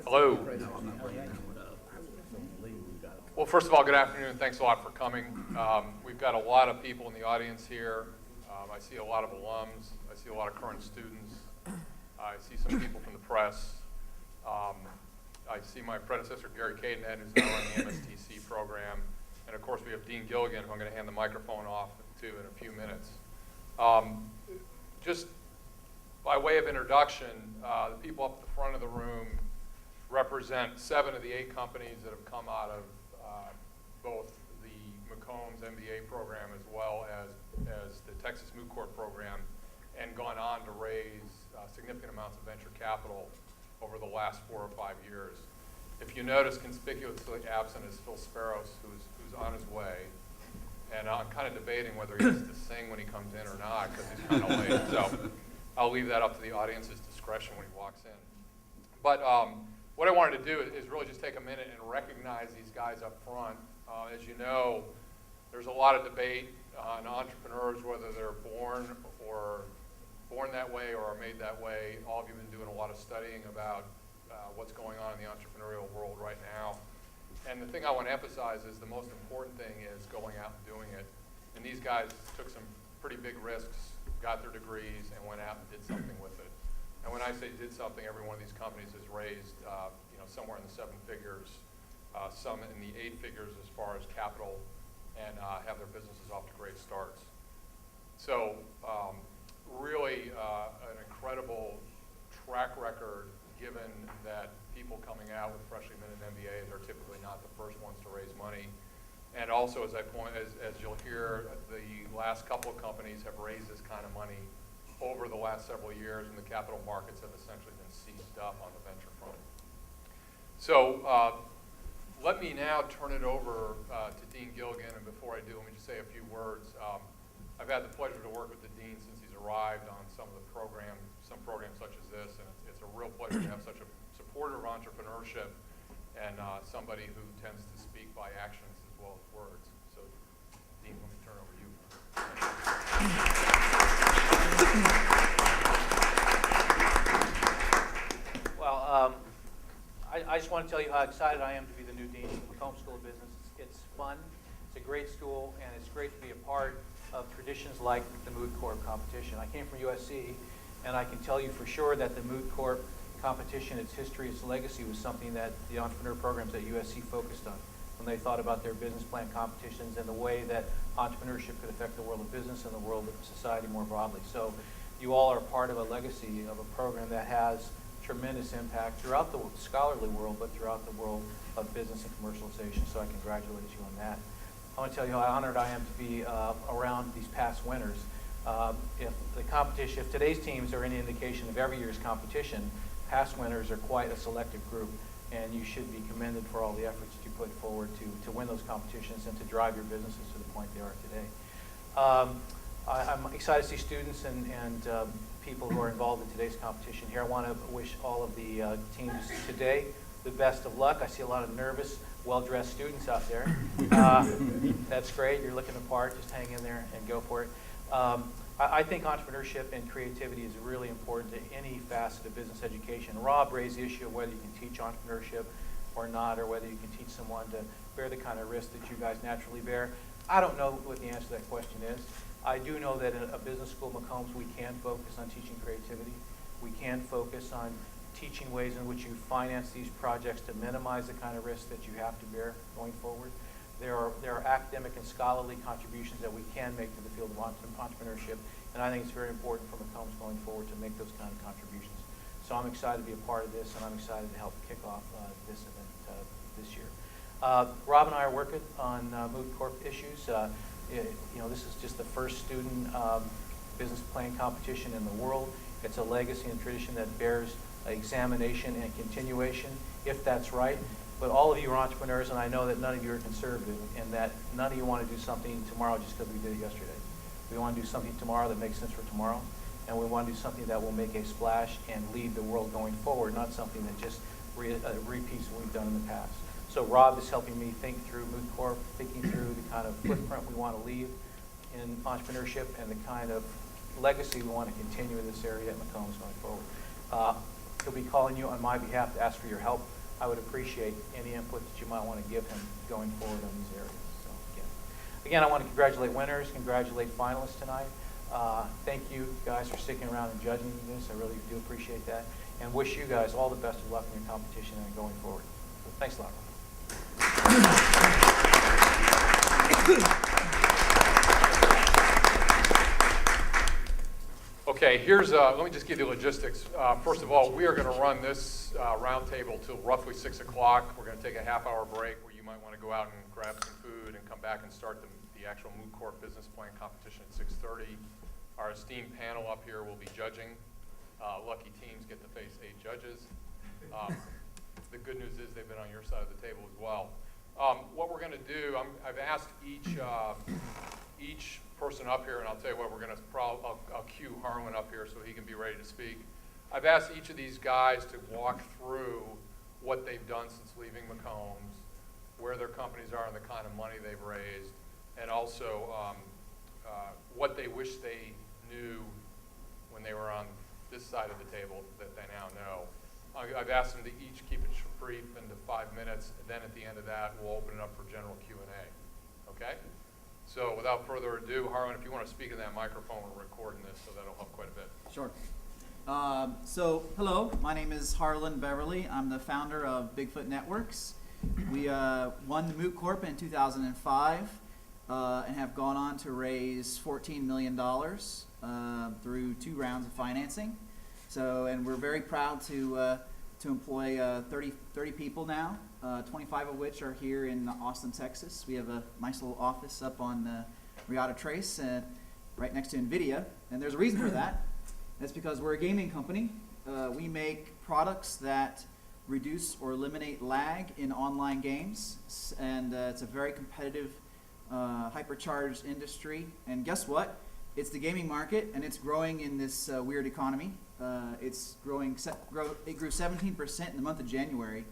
Hello. Well, first of all, good afternoon. Thanks a lot for coming. We've got a lot of people in the audience here. I see a lot of alums. I see a lot of current students. I see some people from the press. I see my predecessor, Gary Cadenhead, who's now running the MSTC program. And of course, we have Dean Gilligan, who I'm going to hand the microphone off to in a few minutes. Just by way of introduction, the people up at the front of the room represent 7 of the 8 companies that have come out of both the McCombs MBA program as well as the Texas Moot Corp program, and gone on to raise significant amounts of venture capital over the last 4 or 5 years. If you notice, conspicuously absent is Phil Sparrows, who's on his way. And I'm kind of debating whether he has to sing when he comes in or not, because he's kind of late. So I'll leave that up to the audience's discretion when he walks in. But what I wanted to do is really just take a minute and recognize these guys up front. As you know, there's a lot of debate on entrepreneurs, whether they're born that way or are made that way. All of you have been doing a lot of studying about what's going on in the entrepreneurial world right now. And the thing I want to emphasize is the most important thing is going out and doing it. And these guys took some pretty big risks, got their degrees, and went out and did something with it. And when I say did something, every one of these companies has raised somewhere in the 7 figures, some in the 8 figures as far as capital, and have their businesses off to great starts. So really an incredible track record, given that people coming out with freshly minted MBAs are typically not the first ones to raise money. And also, as you'll hear, the last couple of companies have raised this kind of money over the last several years, and the capital markets have essentially been seized up on the venture front. So let me now turn it over to Dean Gilligan, and before I do, let me just say a few words. I've had the pleasure to work with the dean since he's arrived on some programs such as this, and it's a real pleasure to have such a supporter of entrepreneurship and somebody who tends to speak by actions as well as words. So, Dean, let me turn it over to you. Well, I just want to tell you how excited I am to be the new dean of the McCombs School of Business. It's fun, it's a great school, and it's great to be a part of traditions like the Moot Corp Competition. I came from USC, and I can tell you for sure that the Moot Corp Competition, its history, its legacy was something that the entrepreneur programs at USC focused on when they thought about their business plan competitions and the way that entrepreneurship could affect the world of business and the world of society more broadly. So you all are part of a legacy of a program that has tremendous impact throughout the scholarly world, but throughout the world of business and commercialization. So I congratulate you on that. I want to tell you how honored I am to be around these past winners. If today's teams are any indication of every year's competition, past winners are quite a selective group, and you should be commended for all the efforts that you put forward to win those competitions and to drive your businesses to the point they are today. I'm excited to see students and people who are involved in today's competition here. I want to wish all of the teams today the best of luck. I see a lot of nervous, well-dressed students out there. That's great. You're looking the part. Just hang in there and go for it. I think entrepreneurship and creativity is really important to any facet of business education. Rob raised the issue of whether you can teach entrepreneurship or not, or whether you can teach someone to bear the kind of risk that you guys naturally bear. I don't know what the answer to that question is. I do know that in a business school, McCombs, we can focus on teaching creativity. We can focus on teaching ways in which you finance these projects to minimize the kind of risk that you have to bear going forward. There are academic and scholarly contributions that we can make to the field of entrepreneurship, and I think it's very important for McCombs going forward to make those kind of contributions. So I'm excited to be a part of this, and I'm excited to help kick off this event this year. Rob and I are working on Moot Corp issues. This is just the first student business plan competition in the world. It's a legacy and tradition that bears examination and continuation, if that's right. But all of you are entrepreneurs, and I know that none of you are conservative, and that none of you want to do something tomorrow just because we did it yesterday. We want to do something tomorrow that makes sense for tomorrow, and we want to do something that will make a splash and lead the world going forward, not something that just repeats what we've done in the past. So Rob is helping me think through Moot Corp, thinking through the kind of footprint we want to leave in entrepreneurship and the kind of legacy we want to continue in this area at McCombs going forward. He'll be calling you on my behalf to ask for your help. I would appreciate any input that you might want to give him going forward on these areas. So again, I want to congratulate winners, congratulate finalists tonight. Thank you guys for sticking around and judging this. I really do appreciate that. And wish you guys all the best of luck in your competition and going forward. So thanks a lot. Okay, let me just give you logistics. First of all, we are going to run this roundtable till roughly 6 o'clock. We're going to take a half-hour break where you might want to go out and grab some food and come back and start the actual Moot Corp business plan competition at 6:30. Our esteemed panel up here will be judging. Lucky teams get to face 8 judges. The good news is they've been on your side of the table as well. What we're going to do, I've asked each person up here, and I'll tell you what, we're going to I'll cue Harlan up here so he can be ready to speak. I've asked each of these guys to walk through what they've done since leaving McCombs, where their companies are and the kind of money they've raised, and also what they wish they knew when they were on this side of the table that they now know. I've asked them to each keep it brief into 5 minutes, and then at the end of that, we'll open it up for general Q&A. Okay? So without further ado, Harlan, if you want to speak in that microphone, we're recording this, so that'll help quite a bit. Sure. So, hello, my name is Harlan Beverly. I'm the founder of Bigfoot Networks. We won the Moot Corp in 2005 and have gone on to raise $14 million through 2 rounds of financing. So, and we're very proud to employ 30 people now, 25 of which are here in Austin, Texas. We have a nice little office up on Riata Trace, right next to NVIDIA, and there's a reason for that. That's because we're a gaming company. We make products that reduce or eliminate lag in online games, and it's a very competitive, hypercharged industry. And guess what? It's the gaming market, and it's growing in this weird economy. It's growing. It grew 17% in the month of January,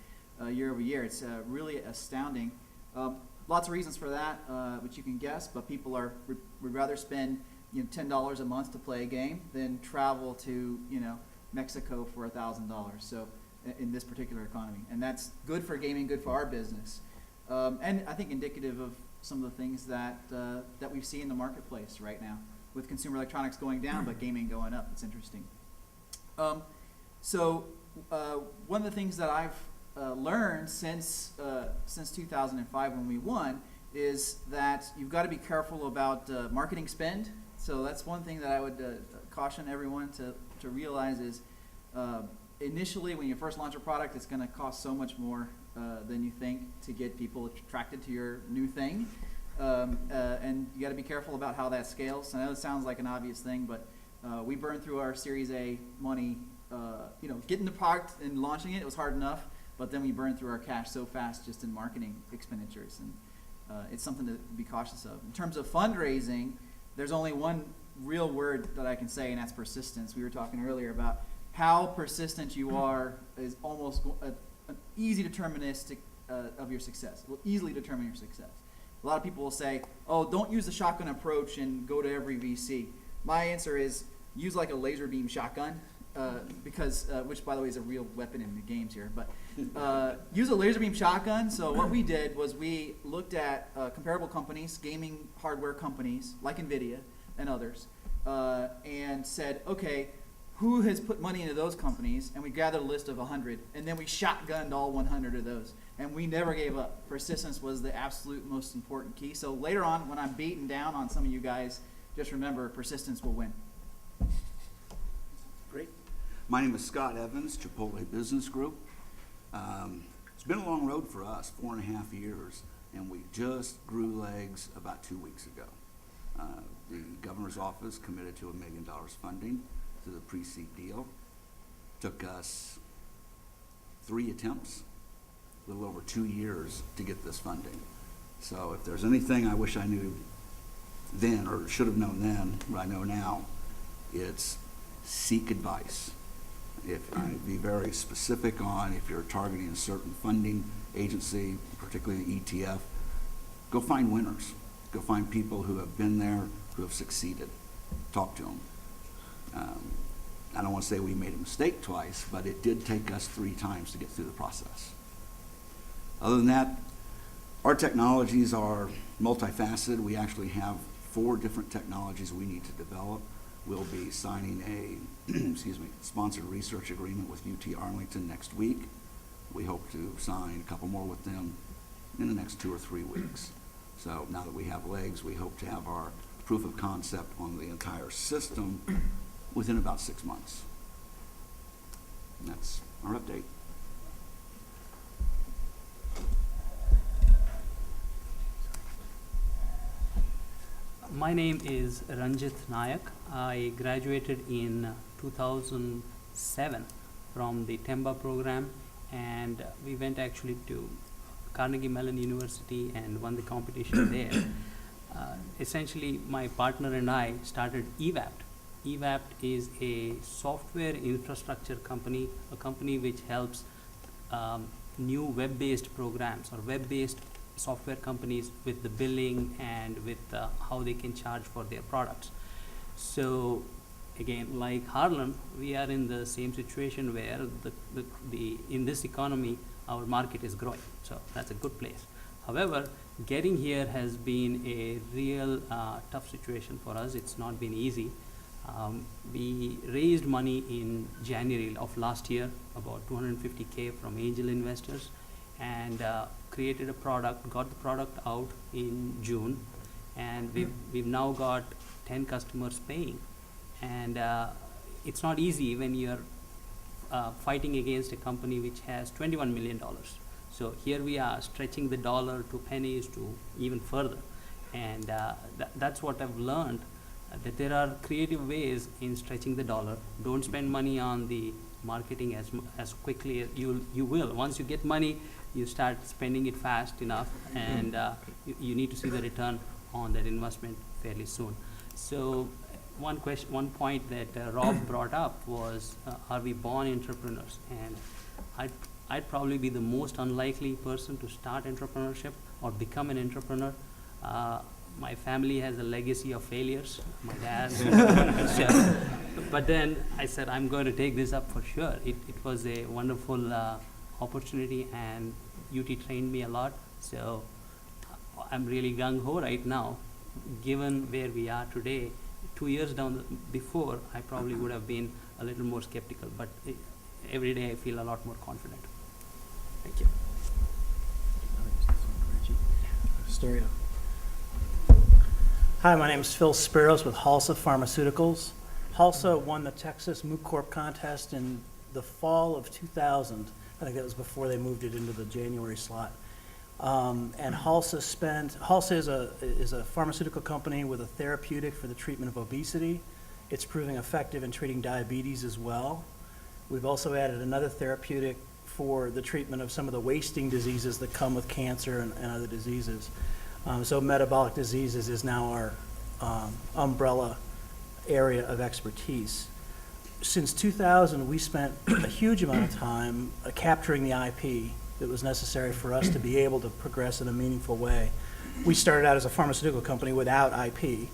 year over year. It's really astounding. Lots of reasons for that, which you can guess. But people would rather spend $10 a month to play a game than travel to Mexico for $1,000. So in this particular economy, and that's good for gaming, good for our business, and I think indicative of some of the things that we see in the marketplace right now, with consumer electronics going down but gaming going up. It's interesting. So one of the things that I've learned since 2005 when we won is that you've got to be careful about marketing spend. So that's one thing that I would caution everyone to realize is initially when you first launch a product, it's going to cost so much more than you think to get people attracted to your new thing. And you got to be careful about how that scales. I know it sounds like an obvious thing, but we burned through our Series A money. Getting the product and launching it was hard enough, but then we burned through our cash so fast just in marketing expenditures, and it's something to be cautious of. In terms of fundraising, there's only one real word that I can say, and that's persistence. We were talking earlier about how persistent you are is almost an easy deterministic of your success. It will easily determine your success. A lot of people will say, oh, don't use the shotgun approach and go to every VC. My answer is use like a laser beam shotgun, because which by the way is a real weapon in the games here, but use a laser beam shotgun. So what we did was we looked at comparable companies, gaming hardware companies like NVIDIA and others, and said, okay, who has put money into those companies? And we gathered a list of 100, and then we shotgunned all 100 of those. And we never gave up. Persistence was the absolute most important key. So later on, when I'm beaten down on some of you guys, just remember, persistence will win. Great. My name is Scott Evans, Chipotle Business Group. It's been a long road for us, 4.5 years, and we just grew legs about 2 weeks ago. The governor's office committed to $1 million funding to the pre-seed deal. Took us 3 attempts, a little over 2 years to get this funding. So if there's anything I wish I knew then, or should have known then, what I know now, it's seek advice. If I'd be very specific on if you're targeting a certain funding agency, particularly the ETF, go find winners. Go find people who have been there, who have succeeded. Talk to them. I don't want to say we made a mistake twice, but it did take us 3 times to get through the process. Other than that, our technologies are multifaceted. We actually have 4 different technologies we need to develop. We'll be signing a excuse me, sponsored research agreement with UT Arlington next week. We hope to sign a couple more with them in the next 2 or 3 weeks. So now that we have legs, we hope to have our proof of concept on the entire system within about 6 months. And that's our update. My name is Ranjit Nayak. I graduated in 2007 from the TEMBA program, and we went actually to Carnegie Mellon University and won the competition there. Essentially, my partner and I started EVAPT. EVAPT is a software infrastructure company, a company which helps new web-based programs or web-based software companies with the billing and with how they can charge for their products. So again, like Harlan, we are in the same situation where in this economy, our market is growing. So that's a good place. However, getting here has been a real tough situation for us. It's not been easy. We raised money in January of last year, about $250K from angel investors, and created a product, got the product out in June, and we've now got 10 customers paying. And it's not easy when you're fighting against a company which has $21 million. So here we are stretching the dollar to pennies to even further. And that's what I've learned, that there are creative ways in stretching the dollar. Don't spend money on the marketing as quickly as you will. Once you get money, you start spending it fast enough, and you need to see the return on that investment fairly soon. So one point that Rob brought up was, are we born entrepreneurs? And I'd probably be the most unlikely person to start entrepreneurship or become an entrepreneur. My family has a legacy of failures, my dad. So, but then I said, I'm going to take this up for sure. It was a wonderful opportunity, and UT trained me a lot. So I'm really gung-ho right now. Given where we are today, 2 years before, I probably would have been a little more skeptical, but every day I feel a lot more confident. Thank you. Stereo. Hi, my name is Phil Spiros with Halsa Pharmaceuticals. Halsa won the Texas Moot Corp contest in the fall of 2000. I think that was before they moved it into the January slot. And Halsa is a pharmaceutical company with a therapeutic for the treatment of obesity. It's proving effective in treating diabetes as well. We've also added another therapeutic for the treatment of some of the wasting diseases that come with cancer and other diseases. So metabolic diseases is now our umbrella area of expertise. Since 2000, we spent a huge amount of time capturing the IP that was necessary for us to be able to progress in a meaningful way. We started out as a pharmaceutical company without IP,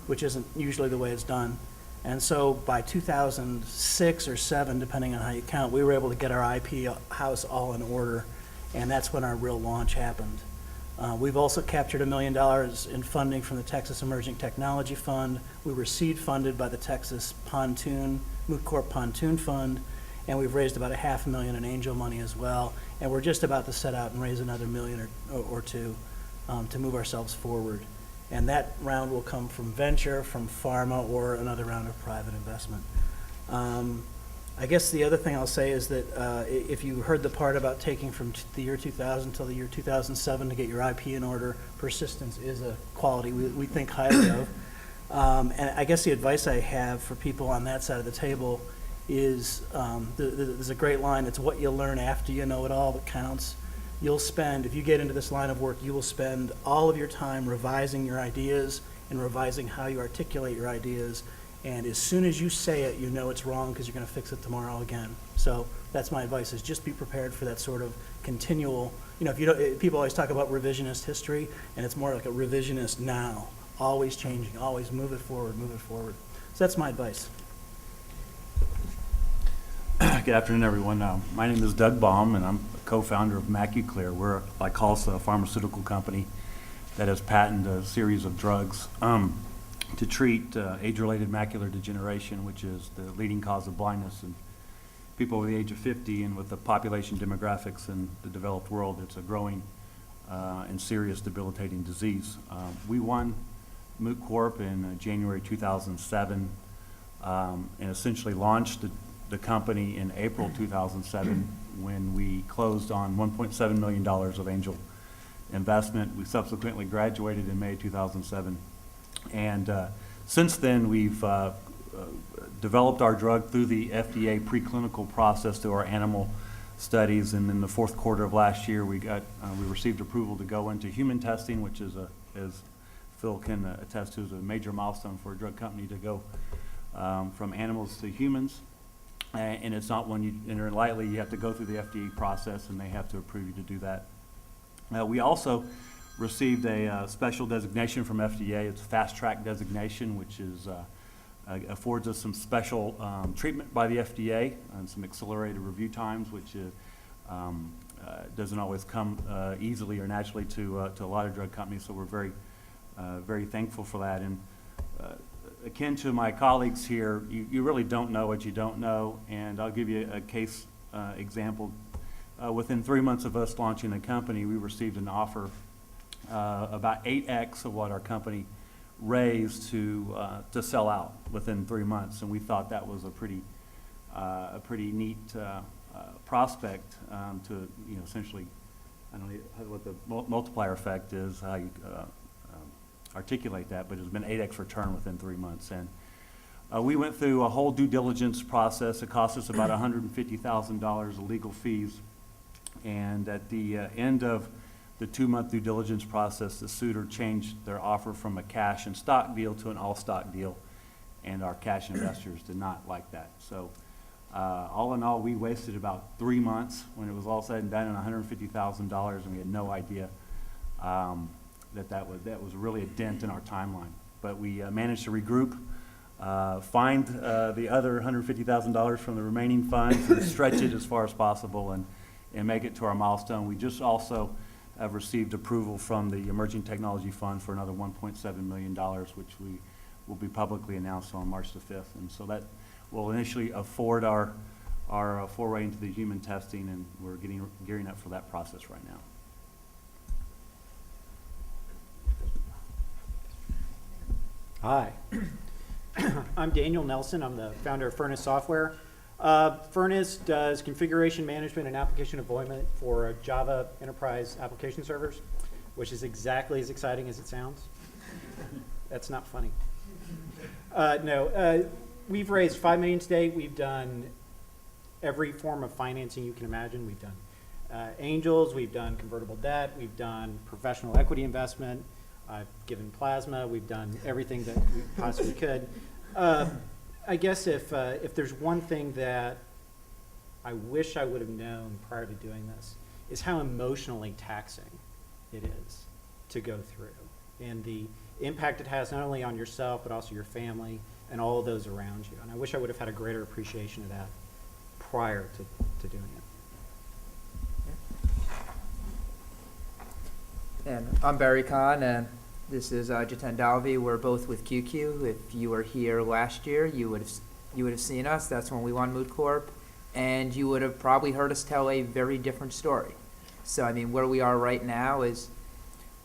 which isn't usually the way it's done. And so by 2006 or 7, depending on how you count, we were able to get our IP house all in order, and that's when our real launch happened. We've also captured $1 million in funding from the Texas Emerging Technology Fund. We were seed funded by the Texas Moot Corp Pontoon Fund, and we've raised about $500,000 in angel money as well. And we're just about to set out and raise another $1 million or two to move ourselves forward. And that round will come from venture, from pharma, or another round of private investment. I guess the other thing I'll say is that if you heard the part about taking from the year 2000 till the year 2007 to get your IP in order, persistence is a quality we think highly of. And I guess the advice I have for people on that side of the table is, there's a great line, it's what you learn after you know it all that counts. You'll spend, if you get into this line of work, you will spend all of your time revising your ideas and revising how you articulate your ideas. And as soon as you say it, you know it's wrong because you're going to fix it tomorrow again. So that's my advice, is just be prepared for that sort of continual, if you don't, people always talk about revisionist history, and it's more like a revisionist now, always changing, always move it forward, move it forward. So that's my advice. Good afternoon, everyone. My name is Doug Baum, and I'm a co-founder of MacuClear. We're like Halsa Pharmaceutical company that has patented a series of drugs to treat age-related macular degeneration, which is the leading cause of blindness in people over the age of 50. And with the population demographics in the developed world, it's a growing and serious debilitating disease. We won Moot Corp in January 2007 and essentially launched the company in April 2007 when we closed on $1.7 million of angel investment. We subsequently graduated in May 2007. And since then, we've developed our drug through the FDA preclinical process through our animal studies. And in the fourth quarter of last year, we received approval to go into human testing, which is, as Phil can attest to, is a major milestone for a drug company to go from animals to humans. And it's not one you enter lightly. You have to go through the FDA process, and they have to approve you to do that. We also received a special designation from FDA. It's a fast-track designation, which is affords us some special treatment by the FDA and some accelerated review times, which doesn't always come easily or naturally to a lot of drug companies. So we're very thankful for that. And akin to my colleagues here, you really don't know what you don't know, and I'll give you a case example. Within 3 months of us launching the company, we received an offer about 8x of what our company raised to sell out within 3 months, and we thought that was a pretty neat prospect to essentially, I don't know what the multiplier effect is, how you articulate that, but it's been 8x return within 3 months. And we went through a whole due diligence process. It cost us about $150,000 of legal fees. And at the end of the 2-month due diligence process, the suitor changed their offer from a cash and stock deal to an all-stock deal, and our cash investors did not like that. So all in all, we wasted about 3 months when it was all said and done, and $150,000, and we had no idea that was really a dent in our timeline. But we managed to regroup, find the other $150,000 from the remaining funds and stretch it as far as possible and make it to our milestone. We just also have received approval from the Emerging Technology Fund for another $1.7 million, which we will be publicly announced on March the 5th. And so that will initially afford our foray into the human testing, and we're gearing up for that process right now. Hi, I'm Daniel Nelson. I'm the founder of Furnace Software. Furnace does configuration management and application deployment for Java enterprise application servers, which is exactly as exciting as it sounds. That's not funny. We've raised $5 million to date. We've done every form of financing you can imagine. We've done angels, we've done convertible debt, we've done professional equity investment, I've given plasma, we've done everything that we possibly could. I guess if there's one thing that I wish I would have known prior to doing this, is how emotionally taxing it is to go through, and the impact it has not only on yourself, but also your family and all of those around you. And I wish I would have had a greater appreciation of that prior to doing it. And I'm Barry Kahn, and this is Jiten Dalvi. We're both with QQ. If you were here last year, you would have seen us. That's when we won Moot Corp, and you would have probably heard us tell a very different story. So I mean, where we are right now is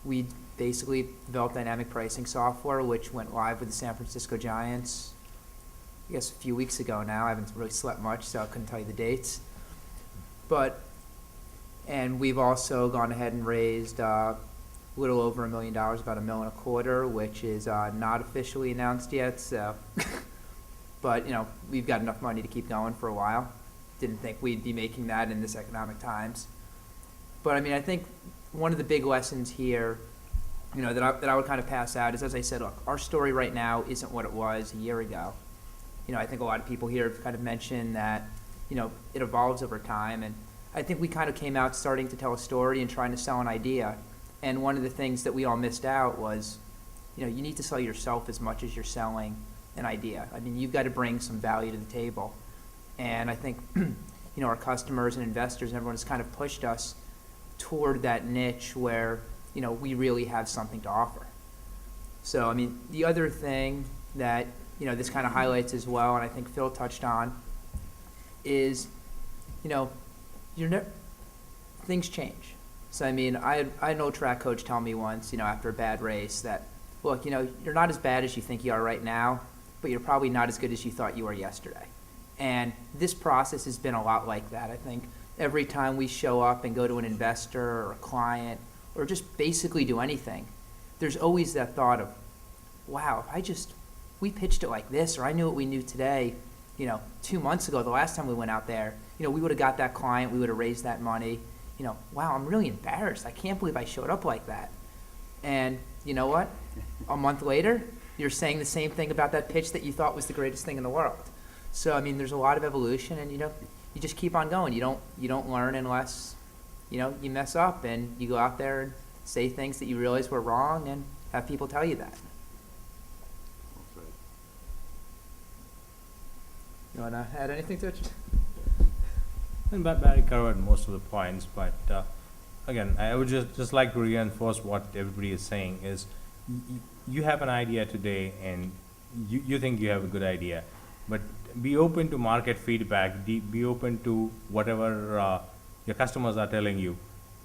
we basically developed dynamic pricing software, which went live with the San Francisco Giants, I guess a few weeks ago now. I haven't really slept much, so I couldn't tell you the dates. And we've also gone ahead and raised a little over $1 million, about $1.25 million, which is not officially announced yet. So, but we've got enough money to keep going for a while. Didn't think we'd be making that in this economic times. But I mean, I think one of the big lessons here, that I would kind of pass out is, as I said, look, our story right now isn't what it was a year ago. I think a lot of people here have kind of mentioned that, it evolves over time, and I think we kind of came out starting to tell a story and trying to sell an idea. And one of the things that we all missed out was, you need to sell yourself as much as you're selling an idea. I mean, you've got to bring some value to the table. And I think, you know, our customers and investors and everyone has kind of pushed us toward that niche where, you know, we really have something to offer. So, I mean, the other thing that, you know, this kind of highlights as well, and I think Phil touched on, is, you know, things change. So, I mean, I had an old track coach tell me once, you know, after a bad race that, look, you know, you're not as bad as you think you are right now, but you're probably not as good as you thought you were yesterday. And this process has been a lot like that. I think every time we show up and go to an investor or a client or just basically do anything, there's always that thought of, wow, if we pitched it like this, or I knew what we knew today, you know, 2 months ago, the last time we went out there, you know, we would have got that client, we would have raised that money. You know, wow, I'm really embarrassed. I can't believe I showed up like that. And you know what? A month later, you're saying the same thing about that pitch that you thought was the greatest thing in the world. So, I mean, there's a lot of evolution, and, you know, you just keep on going. You don't learn unless, you know, you mess up and you go out there and say things that you realize were wrong and have people tell you that. You want to add anything to it? And Barry covered most of the points, but again, I would just like to reinforce what everybody is saying is you have an idea today and you think you have a good idea, but be open to market feedback, be open to whatever your customers are telling you,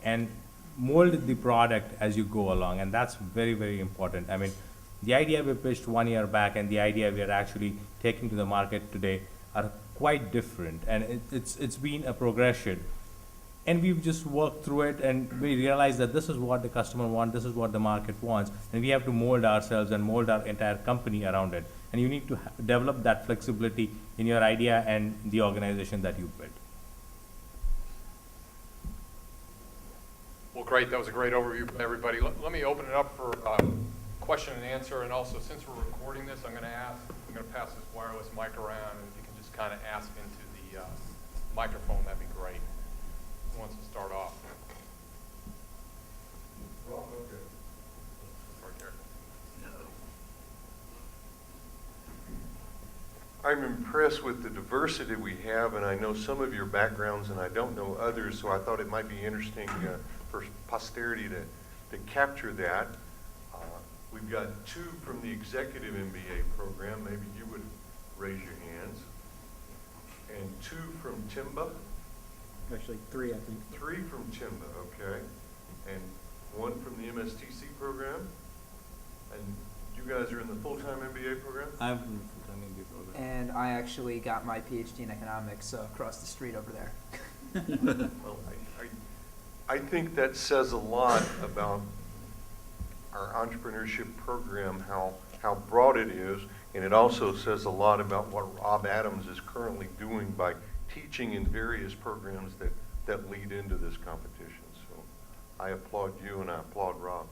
and mold the product as you go along, and that's very, very important. I mean, the idea we pitched 1 year back and the idea we are actually taking to the market today are quite different, and it's been a progression, and we've just worked through it, and we realize that this is what the customer wants, this is what the market wants, and we have to mold ourselves and mold our entire company around it, and you need to develop that flexibility in your idea and the organization that you built. Well, great. That was a great overview, everybody. Let me open it up for question and answer, and also, since we're recording this, I'm going to pass this wireless mic around, and if you can just kind of ask into the microphone, that'd be great. Who wants to start off? Well, okay. Right there. I'm impressed with the diversity we have, and I know some of your backgrounds, and I don't know others, so I thought it might be interesting for posterity to capture that. We've got 2 from the executive MBA program. Maybe you would raise your hands. And 2 from TIMBA. Actually, 3, I think. 3 from TIMBA, okay. And 1 from the MSTC program. And you guys are in the full-time MBA program? I'm in the full-time MBA program. And I actually got my PhD in economics across the street over there. Well, I think that says a lot about our entrepreneurship program, how broad it is, and it also says a lot about what Rob Adams is currently doing by teaching in various programs that lead into this competition. So I applaud you and I applaud Rob.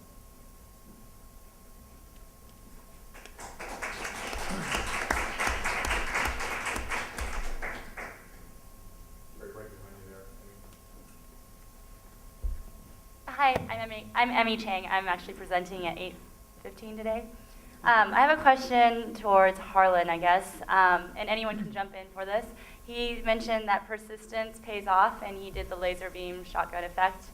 Hi, I'm Emmy Chang. I'm actually presenting at 8:15 today. I have a question towards Harlan, I guess, and anyone can jump in for this. He mentioned that persistence pays off, and he did the laser beam shotgun effect.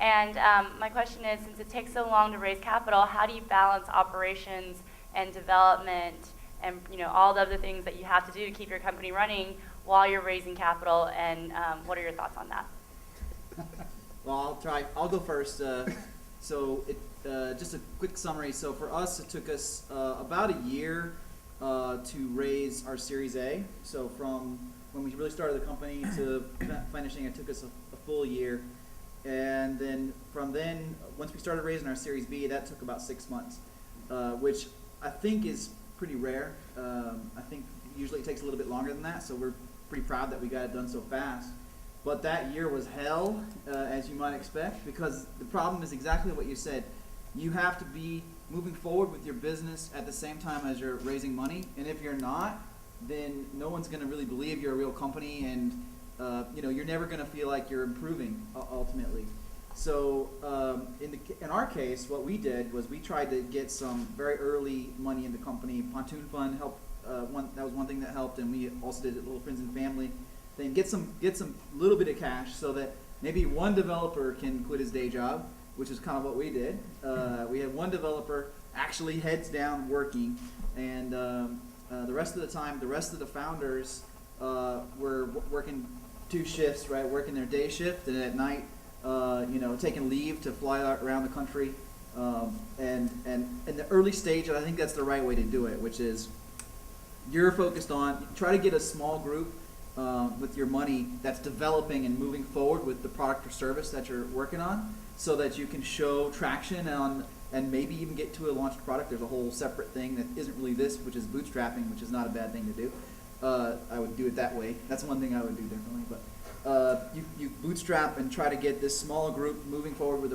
And my question is, since it takes so long to raise capital, how do you balance operations and development and all the other things that you have to do to keep your company running while you're raising capital? And what are your thoughts on that? Well, I'll go first. Just a quick summary. So for us, it took us about a year to raise our Series A. So from when we really started the company to finishing, it took us a full year. And then once we started raising our Series B, that took about 6 months, which I think is pretty rare. I think usually it takes a little bit longer than that. So we're pretty proud that we got it done so fast. But that year was hell, as you might expect, because the problem is exactly what you said. You have to be moving forward with your business at the same time as you're raising money, and if you're not, then no one's going to really believe you're a real company, and you're never going to feel like you're improving ultimately. So in our case, what we did was we tried to get some very early money in the company. Pontoon Fund helped. That was one thing that helped, and we also did Little Friends and Family. then get some little bit of cash so that maybe one developer can quit his day job, which is kind of what we did. We had one developer actually heads down working, and the rest of the time, the rest of the founders were working 2 shifts, right? Working their day shift, and at night, taking leave to fly around the country. And in the early stage, I think that's the right way to do it, which is you're focused on, try to get a small group with your money that's developing and moving forward with the product or service that you're working on, so that you can show traction on, and maybe even get to a launched product. There's a whole separate thing that isn't really this, which is bootstrapping, which is not a bad thing to do. I would do it that way. That's one thing I would do differently. But you bootstrap and try to get this smaller group moving forward with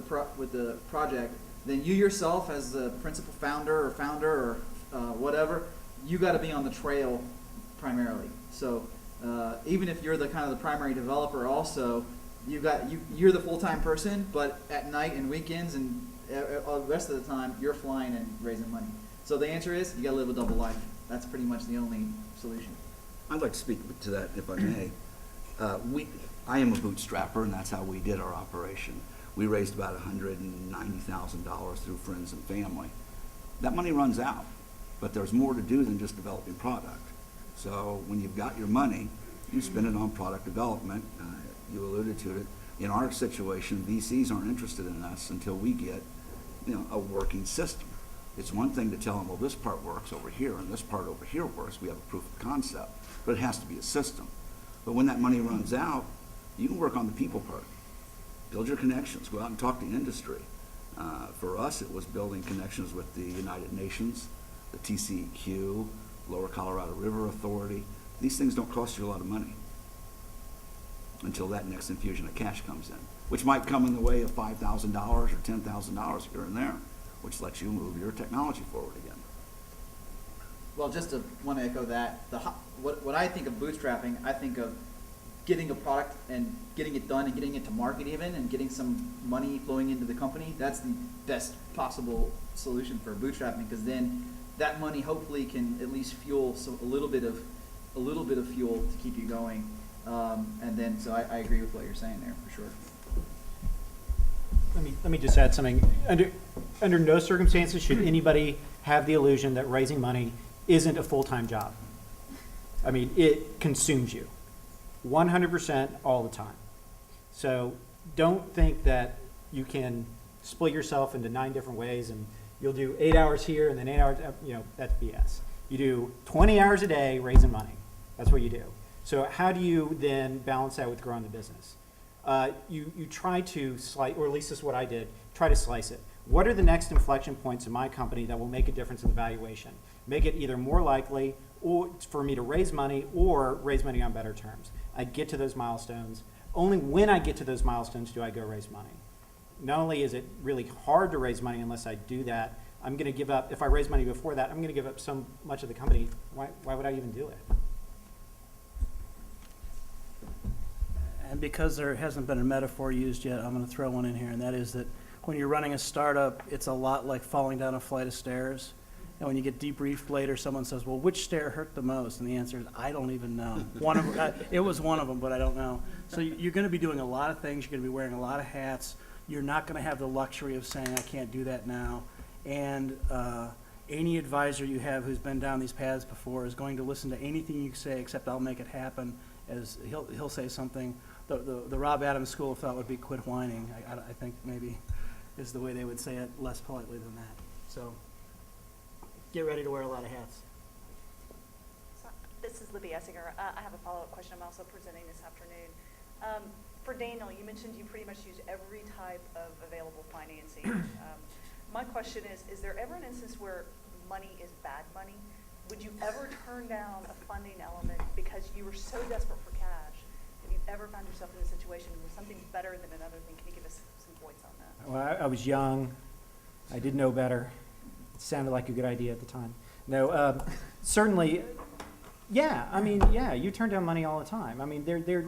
the project. Then you yourself, as the principal founder or whatever, you got to be on the trail primarily. So even if you're the kind of the primary developer, also you're the full-time person, but at night and weekends and the rest of the time you're flying and raising money. So the answer is you got to live a double life. That's pretty much the only solution. I'd like to speak to that, if I may. I am a bootstrapper, and that's how we did our operation. We raised about $190,000 through friends and family. That money runs out, but there's more to do than just developing product. So when you've got your money, you spend it on product development. You alluded to it. In our situation, VCs aren't interested in us until we get, a working system. It's one thing to tell them, well, this part works over here and this part over here works. We have a proof of concept, but it has to be a system. But when that money runs out, you can work on the people part. Build your connections. Go out and talk to industry. For us, it was building connections with the United Nations, the TCEQ, Lower Colorado River Authority. These things don't cost you a lot of money until that next infusion of cash comes in, which might come in the way of $5,000 or $10,000 here and there, which lets you move your technology forward again. Well, just to want to echo that, what I think of bootstrapping, I think of getting a product and getting it done and getting it to market even, and getting some money flowing into the company. That's the best possible solution for bootstrapping, because then that money hopefully can at least fuel a little bit of fuel to keep you going. And then, so I agree with what you're saying there for sure. Let me just add something. Under no circumstances should anybody have the illusion that raising money isn't a full-time job. I mean, it consumes you 100% all the time. So don't think that you can split yourself into 9 different ways and you'll do 8 hours here and then 8 hours, that's BS. You do 20 hours a day raising money. That's what you do. So how do you then balance that with growing the business? You try to slice, or at least this is what I did, try to slice it. What are the next inflection points in my company that will make a difference in the valuation? Make it either more likely or for me to raise money or raise money on better terms. I get to those milestones. Only when I get to those milestones do I go raise money. Not only is it really hard to raise money unless I do that, I'm going to give up, if I raise money before that, I'm going to give up so much of the company. Why would I even do it? And because there hasn't been a metaphor used yet, I'm going to throw one in here, and that is that when you're running a startup, it's a lot like falling down a flight of stairs. And when you get debriefed later, someone says, well, which stair hurt the most? And the answer is, I don't even know. It was one of them, but I don't know. So you're going to be doing a lot of things. You're going to be wearing a lot of hats. You're not going to have the luxury of saying, I can't do that now. And any advisor you have who's been down these paths before is going to listen to anything you say, except I'll make it happen, as he'll say something. The Rob Adams school of thought would be quit whining, I think maybe is the way they would say it, less politely than that. So get ready to wear a lot of hats. So, this is Libby Essinger. I have a follow-up question I'm also presenting this afternoon. For Daniel, you mentioned you pretty much use every type of available financing. My question is there ever an instance where money is bad money? Would you ever turn down a funding element because you were so desperate for cash? Have you ever found yourself in a situation where something's better than another thing? Can you give us some points on that? Well, I was young. I didn't know better. It sounded like a good idea at the time. No, certainly, yeah. I mean, yeah, you turn down money all the time. I mean, they're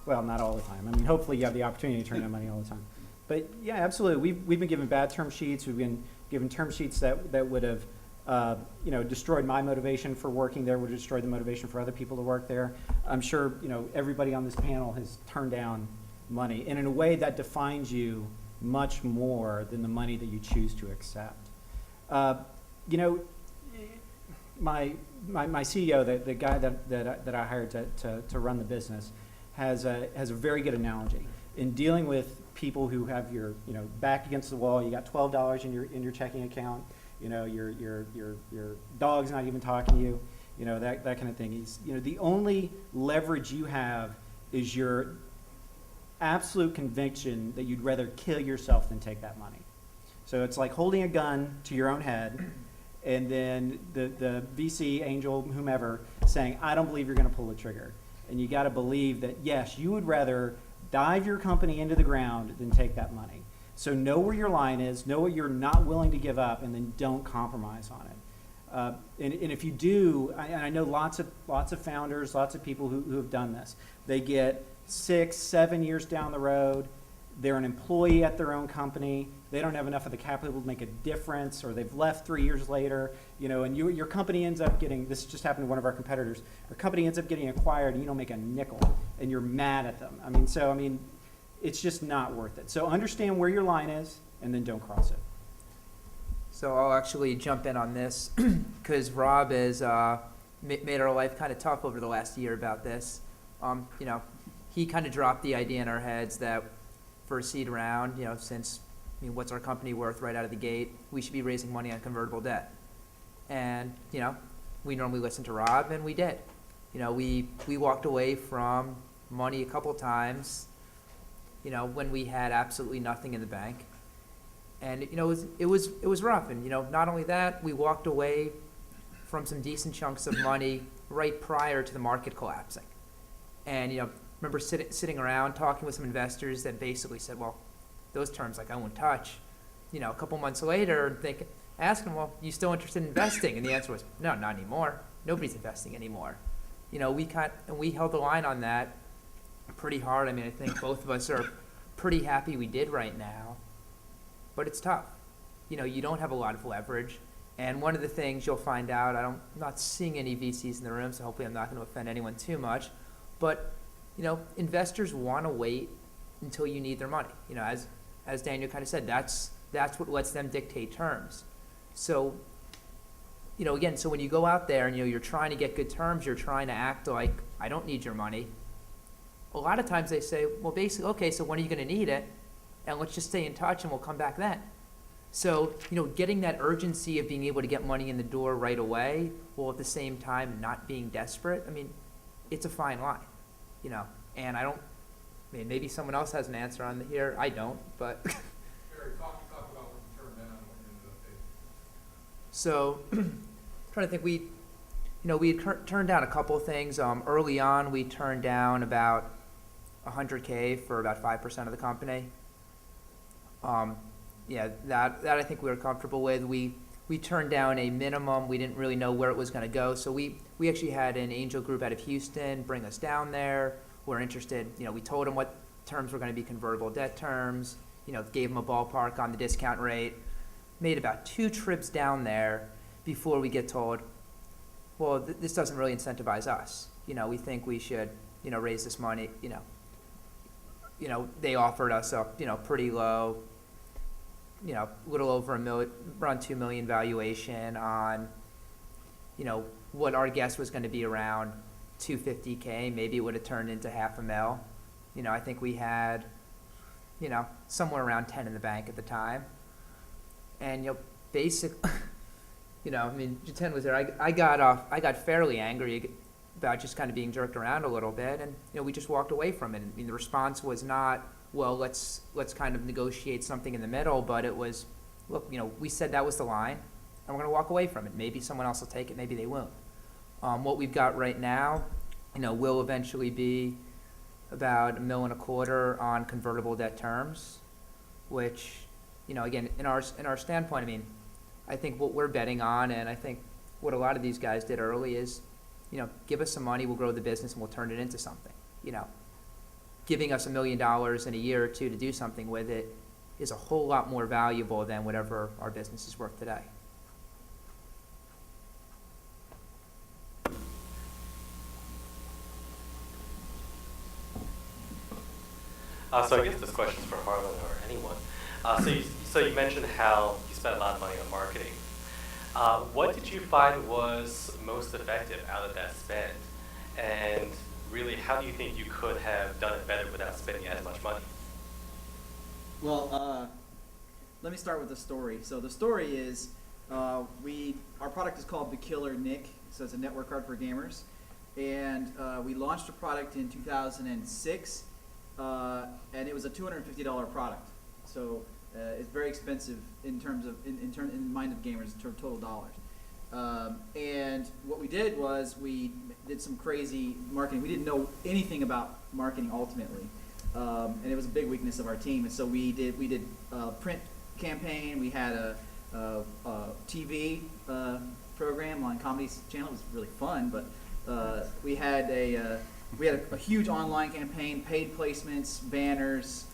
well, not all the time. I mean, hopefully you have the opportunity to turn down money all the time. But yeah, absolutely. We've been given bad term sheets. We've been given term sheets that would have destroyed my motivation for working there, would have destroyed the motivation for other people to work there. I'm sure, everybody on this panel has turned down money, and in a way that defines you much more than the money that you choose to accept. My CEO, the guy that I hired to run the business, has a very good analogy in dealing with people who have your back against the wall. You got $12 in your checking account. Your dog's not even talking to you. That kind of thing. He's the only leverage you have is your absolute conviction that you'd rather kill yourself than take that money. So it's like holding a gun to your own head, and then the VC, angel, whomever, saying, I don't believe you're going to pull the trigger. And you got to believe that, yes, you would rather dive your company into the ground than take that money. So know where your line is, know what you're not willing to give up, and then don't compromise on it. And if you do, and I know lots of founders, lots of people who have done this, they get 6, 7 years down the road, they're an employee at their own company, they don't have enough of the capital to make a difference, or they've left 3 years later, and your company ends up getting, this just happened to one of our competitors, our company ends up getting acquired and you don't make a nickel, and you're mad at them. It's just not worth it. So understand where your line is, and then don't cross it. So I'll actually jump in on this because Rob has made our life kind of tough over the last year about this. He kind of dropped the idea in our heads that for a seed round, since, what's our company worth right out of the gate? We should be raising money on convertible debt. And, we normally listen to Rob, and we did. We walked away from money a couple times, when we had absolutely nothing in the bank. And, it was rough. And, not only that, we walked away from some decent chunks of money right prior to the market collapsing. And, remember sitting around talking with some investors that basically said, well, those terms, I won't touch. A couple months later, asking, well, you still interested in investing? And the answer was, no, not anymore. Nobody's investing anymore. We held the line on that pretty hard. I think both of us are pretty happy we did right now, but it's tough. You don't have a lot of leverage. And one of the things you'll find out, I'm not seeing any VCs in the room, so hopefully I'm not going to offend anyone too much, but investors want to wait until you need their money. As Daniel kind of said, that's what lets them dictate terms. So, again, so when you go out there and you're trying to get good terms, you're trying to act like, I don't need your money. A lot of times they say, well, basically, okay, so when are you going to need it? And let's just stay in touch and we'll come back then. So, getting that urgency of being able to get money in the door right away, while at the same time not being desperate, it's a fine line. And maybe someone else has an answer on here. I don't, but. Barry, talk about what you turned down and what you ended up taking. So, trying to think, we had turned down a couple of things. Early on, we turned down about $100K for about 5% of the company. That I think we were comfortable with. We turned down a minimum. We didn't really know where it was going to go. So we actually had an angel group out of Houston bring us down there. We're interested. We told them what terms were going to be convertible debt terms. Gave them a ballpark on the discount rate. Made about 2 trips down there before we get told, well, this doesn't really incentivize us. We think we should, raise this money. They offered us a, pretty low, little over around $2 million valuation on, what our guess was going to be around $250K. Maybe it would have turned into $500,000. I think we had, somewhere around 10 in the bank at the time. And, Jiten was there. I got fairly angry about just kind of being jerked around a little bit, and we just walked away from it. The response was not, well, let's kind of negotiate something in the middle, but it was, look, we said that was the line, and we're going to walk away from it. Maybe someone else will take it, maybe they won't. What we've got right now, will eventually be about $1.25 million on convertible debt terms, which, again, in our standpoint, I think what we're betting on, and I think what a lot of these guys did early is, give us some money, we'll grow the business, and we'll turn it into something. Giving us $1 million in a year or two to do something with it is a whole lot more valuable than whatever our business is worth today. So I guess this question is for Harlan or anyone. So you mentioned how you spent a lot of money on marketing. What did you find was most effective out of that spend? And really, how do you think you could have done it better without spending as much money? Well, let me start with the story. So the story is, our product is called the Killer Nick. So it's a network card for gamers, and we launched a product in 2006, and it was a $250 product. So it's very expensive in terms of in mind of gamers in terms of total dollars. And what we did was we did some crazy marketing. We didn't know anything about marketing ultimately, and it was a big weakness of our team. And so we did a print campaign. We had a TV program on Comedy Channel. It was really fun, but we had a huge online campaign, paid placements, banners,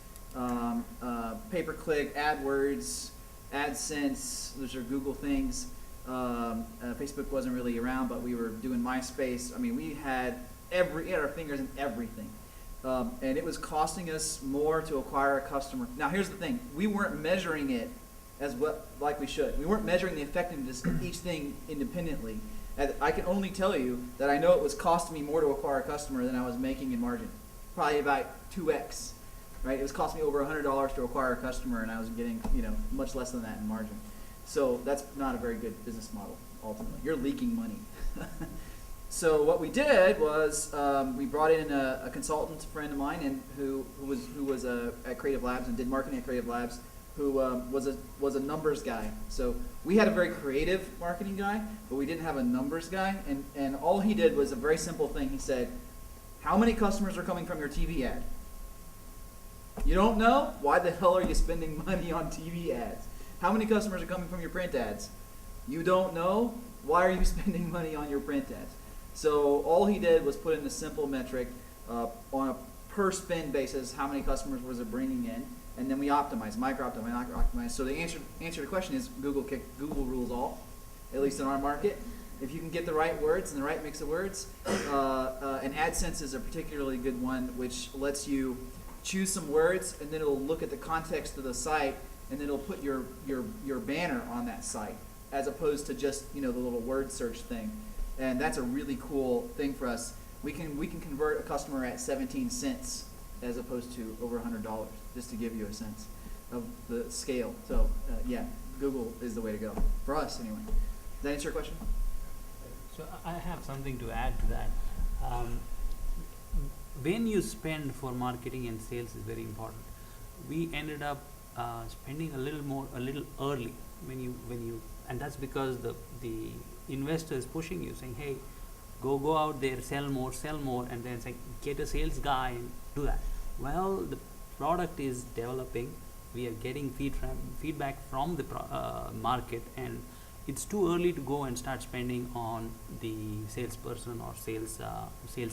pay-per-click, AdWords, AdSense. Those are Google things. Facebook wasn't really around, but we were doing MySpace. I mean, we had our fingers in everything. And it was costing us more to acquire a customer. Now, here's the thing. We weren't measuring it like we should. We weren't measuring the effectiveness of each thing independently. And I can only tell you that I know it was costing me more to acquire a customer than I was making in margin. Probably about 2x, right? It was costing me over $100 to acquire a customer, and I was getting, much less than that in margin. So that's not a very good business model, ultimately. You're leaking money. So what we did was we brought in a consultant friend of mine, and who was at Creative Labs and did marketing at Creative Labs, who was a numbers guy. So we had a very creative marketing guy, but we didn't have a numbers guy. And all he did was a very simple thing. He said, how many customers are coming from your TV ad? You don't know? Why the hell are you spending money on TV ads? How many customers are coming from your print ads? You don't know? Why are you spending money on your print ads? So all he did was put in a simple metric on a per spend basis, how many customers was it bringing in, and then we optimize, micro-optimize. So the answer to the question is Google rules all, at least in our market. If you can get the right words and the right mix of words, and AdSense is a particularly good one, which lets you choose some words, and then it'll look at the context of the site, and then it'll put your banner on that site, as opposed to just the little word search thing. And that's a really cool thing for us. We can convert a customer at 17 cents as opposed to over $100, just to give you a sense of the scale. So yeah, Google is the way to go for us anyway. Does that answer your question? So I have something to add to that. When you spend for marketing and sales is very important. We ended up spending a little early when you, and that's because the investor is pushing you, saying, hey, go out there, sell more, and then saying, get a sales guy and do that. Well, the product is developing. We are getting feedback from the market, and it's too early to go and start spending on the salesperson or sales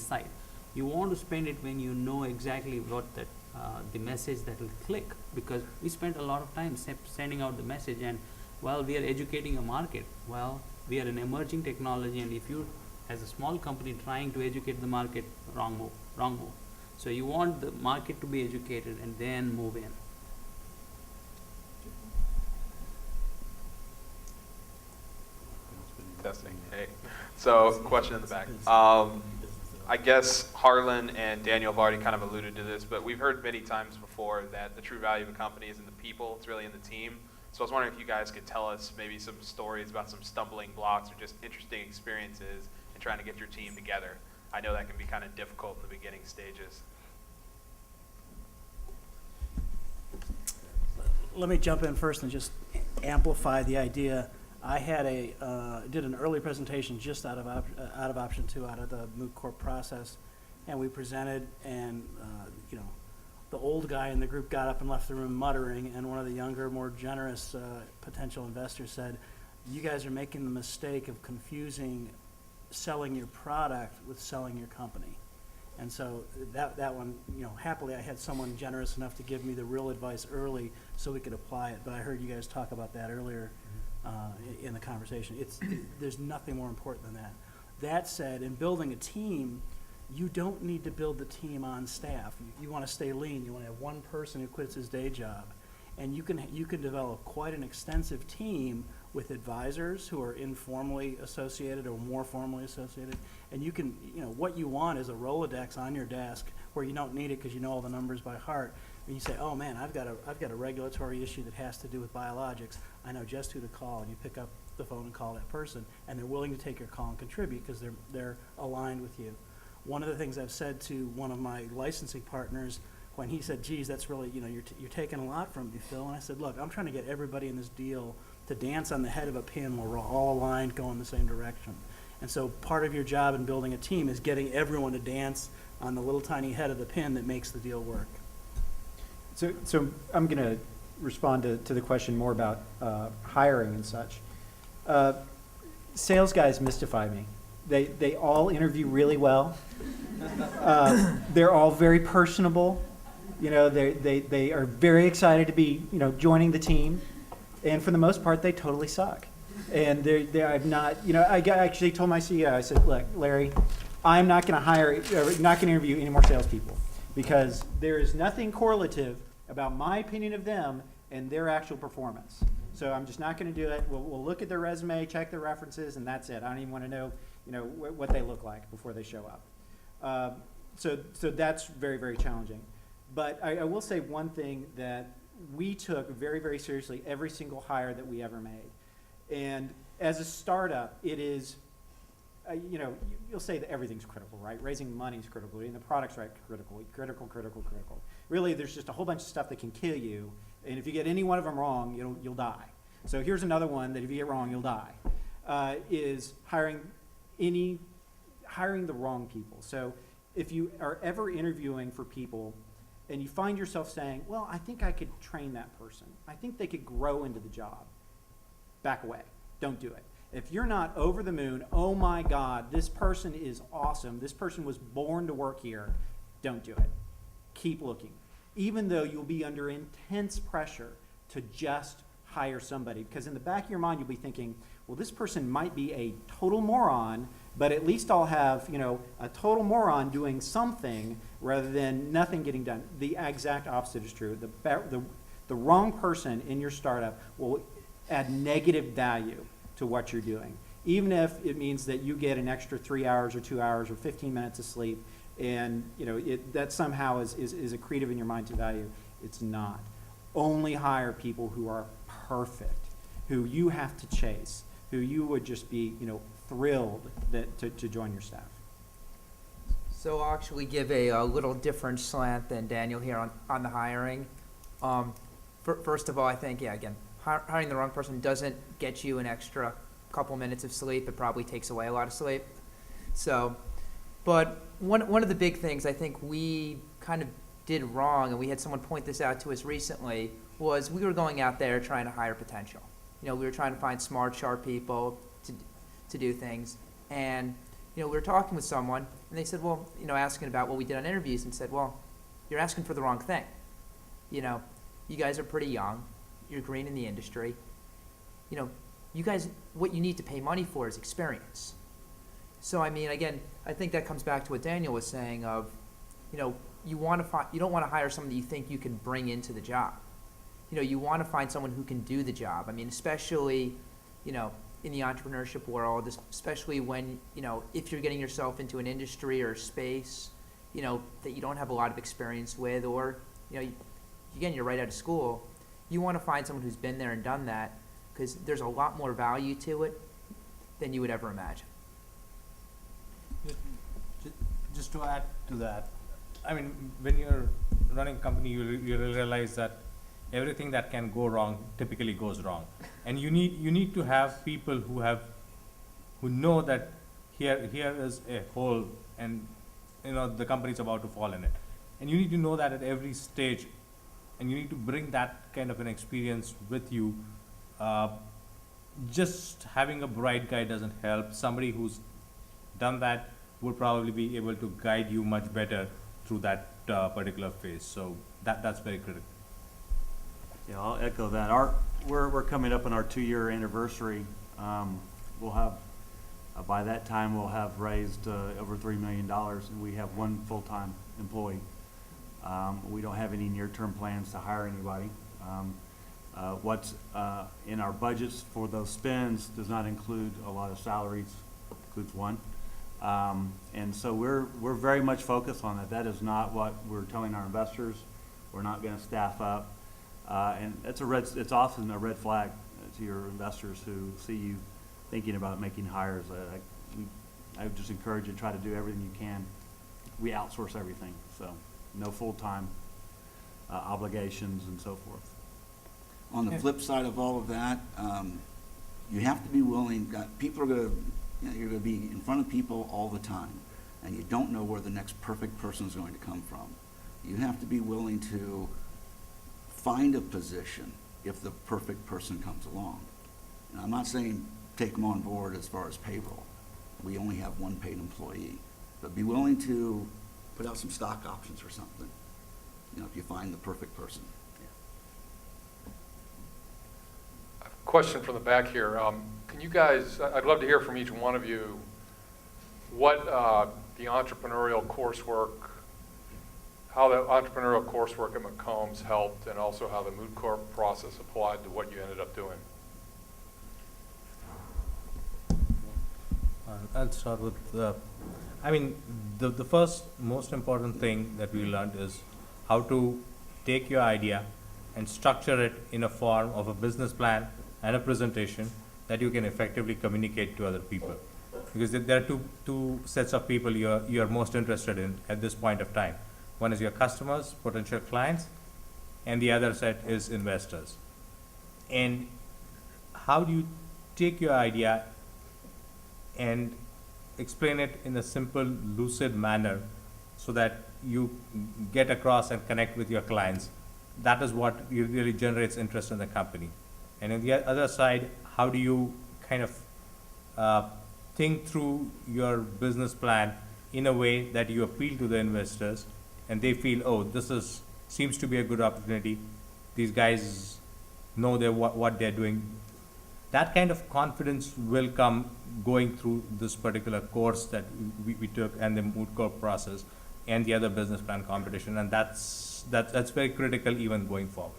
side. You want to spend it when you know exactly what the message that will click, because we spent a lot of time sending out the message, and while we are educating a market, well, we are an emerging technology, and if you, as a small company trying to educate the market, wrong move. So you want the market to be educated and then move in. Testing. Hey. So, question in the back. I guess Harlan and Daniel have already kind of alluded to this, but we've heard many times before that the true value of a company is in the people. It's really in the team. So I was wondering if you guys could tell us maybe some stories about some stumbling blocks or just interesting experiences in trying to get your team together. I know that can be kind of difficult in the beginning stages. Let me jump in first and just amplify the idea. I had did an early presentation just out of option 2, out of the Moot Corp process, and we presented, and the old guy in the group got up and left the room muttering, and one of the younger, more generous potential investors said, "You guys are making the mistake of confusing selling your product with selling your company." And so that one, happily I had someone generous enough to give me the real advice early so we could apply it. But I heard you guys talk about that earlier in the conversation. There's nothing more important than that. That said, in building a team, you don't need to build the team on staff. You want to stay lean. You want to have one person who quits his day job. And you can develop quite an extensive team with advisors who are informally associated or more formally associated. And you can, what you want is a Rolodex on your desk where you don't need it because you know all the numbers by heart. And you say, oh man, I've got a regulatory issue that has to do with biologics. I know just who to call. And you pick up the phone and call that person, and they're willing to take your call and contribute because they're aligned with you. One of the things I've said to one of my licensing partners when he said, geez, that's really, you're taking a lot from me, Phil. And I said, look, I'm trying to get everybody in this deal to dance on the head of a pin where we're all aligned going the same direction. And so part of your job in building a team is getting everyone to dance on the little tiny head of the pin that makes the deal work. So I'm going to respond to the question more about hiring and such. Sales guys mystify me. They all interview really well. They're all very personable. They are very excited to be, joining the team. And for the most part, they totally suck. And I've not, I actually told my CEO, I said, look, Larry, I'm not going to not going to interview any more salespeople because there is nothing correlative about my opinion of them and their actual performance. So I'm just not going to do it. We'll look at their resume, check their references, and that's it. I don't even want to know, what they look like before they show up. So that's very, very challenging. But I will say one thing that we took very, very seriously every single hire that we ever made. And as a startup, it is, you'll say that everything's critical, right? Raising money is critical, and the product's right, critical. Really, there's just a whole bunch of stuff that can kill you, and if you get any one of them wrong, you'll die. So here's another one that if you get wrong, you'll die, is hiring the wrong people. So if you are ever interviewing for people and you find yourself saying, well, I think I could train that person. I think they could grow into the job. Back away. Don't do it. If you're not over the moon, oh my God, this person is awesome. This person was born to work here. Don't do it. Keep looking. Even though you'll be under intense pressure to just hire somebody. Because in the back of your mind, you'll be thinking, well, this person might be a total moron, but at least I'll have, a total moron doing something rather than nothing getting done. The exact opposite is true. The wrong person in your startup will add negative value to what you're doing, even if it means that you get an extra 3 hours or 2 hours or 15 minutes of sleep, and that somehow is accretive in your mind to value. It's not. Only hire people who are perfect, who you have to chase, who you would just be thrilled to join your staff. So I'll actually give a little different slant than Daniel here on the hiring. First of all, I think, again, hiring the wrong person doesn't get you an extra couple minutes of sleep. It probably takes away a lot of sleep. So, but one of the big things I think we kind of did wrong, and we had someone point this out to us recently, was we were going out there trying to hire potential. We were trying to find smart, sharp people to do things. And, we were talking with someone, and they said, well, asking about what we did on interviews, and said, well, you're asking for the wrong thing. You guys are pretty young. You're green in the industry. You guys, what you need to pay money for is experience. So, again, I think that comes back to what Daniel was saying of, you don't want to hire someone that you think you can bring into the job. You want to find someone who can do the job. Especially, in the entrepreneurship world, especially when, if you're getting yourself into an industry or space, that you don't have a lot of experience with, or, again, you're right out of school, you want to find someone who's been there and done that, because there's a lot more value to it than you would ever imagine. Just to add to that, when you're running a company, you realize that everything that can go wrong typically goes wrong, and you need to have people who know that here is a hole, and the company's about to fall in it, and you need to know that at every stage, and you need to bring that kind of an experience with you. Just having a bright guy doesn't help. Somebody who's done that would probably be able to guide you much better through that particular phase. So that's very critical. Yeah, I'll echo that. We're coming up on our 2-year anniversary. We'll have By that time, we'll have raised over $3 million, and we have one full-time employee. We don't have any near-term plans to hire anybody. What's in our budgets for those spends does not include a lot of salaries, includes one. And so we're very much focused on that. That is not what we're telling our investors. We're not going to staff up. And it's often a red flag to your investors who see you thinking about making hires. I would just encourage you to try to do everything you can. We outsource everything, so no full-time obligations and so forth. On the flip side of all of that, you have to be willing, people are going to, you're going to be in front of people all the time, and you don't know where the next perfect person is going to come from. You have to be willing to find a position if the perfect person comes along. And I'm not saying take them on board as far as payroll. We only have one paid employee. But be willing to put out some stock options or something, if you find the perfect person. Question from the back here. Can you guys, I'd love to hear from each one of you what the entrepreneurial coursework, how the entrepreneurial coursework at McCombs helped, and also how the Moot Corp process applied to what you ended up doing. I'll start with the first most important thing that we learned is how to take your idea and structure it in a form of a business plan and a presentation that you can effectively communicate to other people. Because there are two sets of people you're most interested in at this point of time. One is your customers, potential clients, and the other set is investors. And how do you take your idea and explain it in a simple, lucid manner so that you get across and connect with your clients? That is what really generates interest in the company. And on the other side, how do you kind of think through your business plan in a way that you appeal to the investors and they feel, oh, this seems to be a good opportunity. These guys know what they're doing. That kind of confidence will come going through this particular course that we took, and the Moot Corp process and the other business plan competition, and that's very critical even going forward.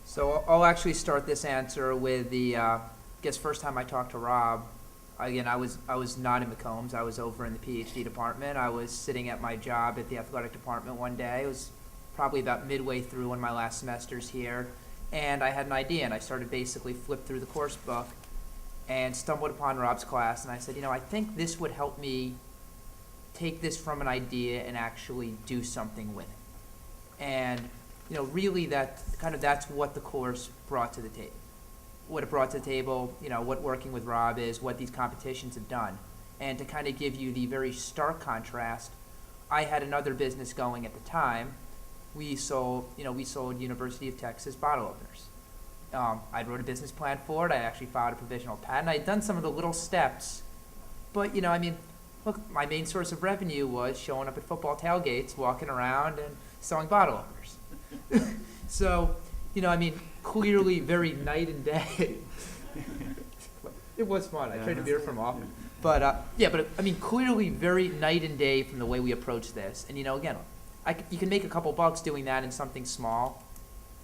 So I'll actually start this answer with the, first time I talked to Rob, again, I was not in McCombs. I was over in the PhD department. I was sitting at my job at the athletic department one day. It was probably about midway through one of my last semesters here, and I had an idea, and I started basically flip through the course book and stumbled upon Rob's class, and I said, I think this would help me take this from an idea and actually do something with it. And really that's what the course brought to the table. What it brought to the table, what working with Rob is, what these competitions have done. And to kind of give you the very stark contrast, I had another business going at the time. We sold University of Texas bottle openers. I wrote a business plan for it. I actually filed a provisional patent. I had done some of the little steps, but look, my main source of revenue was showing up at football tailgates, walking around and selling bottle openers. So, clearly very night and day. It was fun. I tried to veer from off. But, clearly very night and day from the way we approach this. And, again, you can make a couple bucks doing that in something small.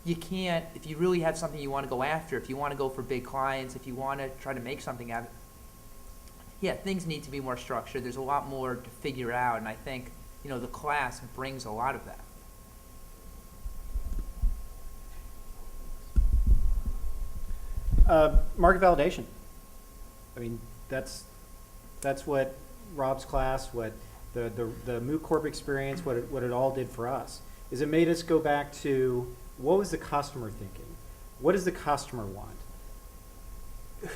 You can't, if you really have something you want to go after, if you want to go for big clients, if you want to try to make something out of it, things need to be more structured. There's a lot more to figure out, and I think, the class brings a lot of that. Market validation. That's what Rob's class, what the Moot Corp experience, what it all did for us, is it made us go back to what was the customer thinking? What does the customer want?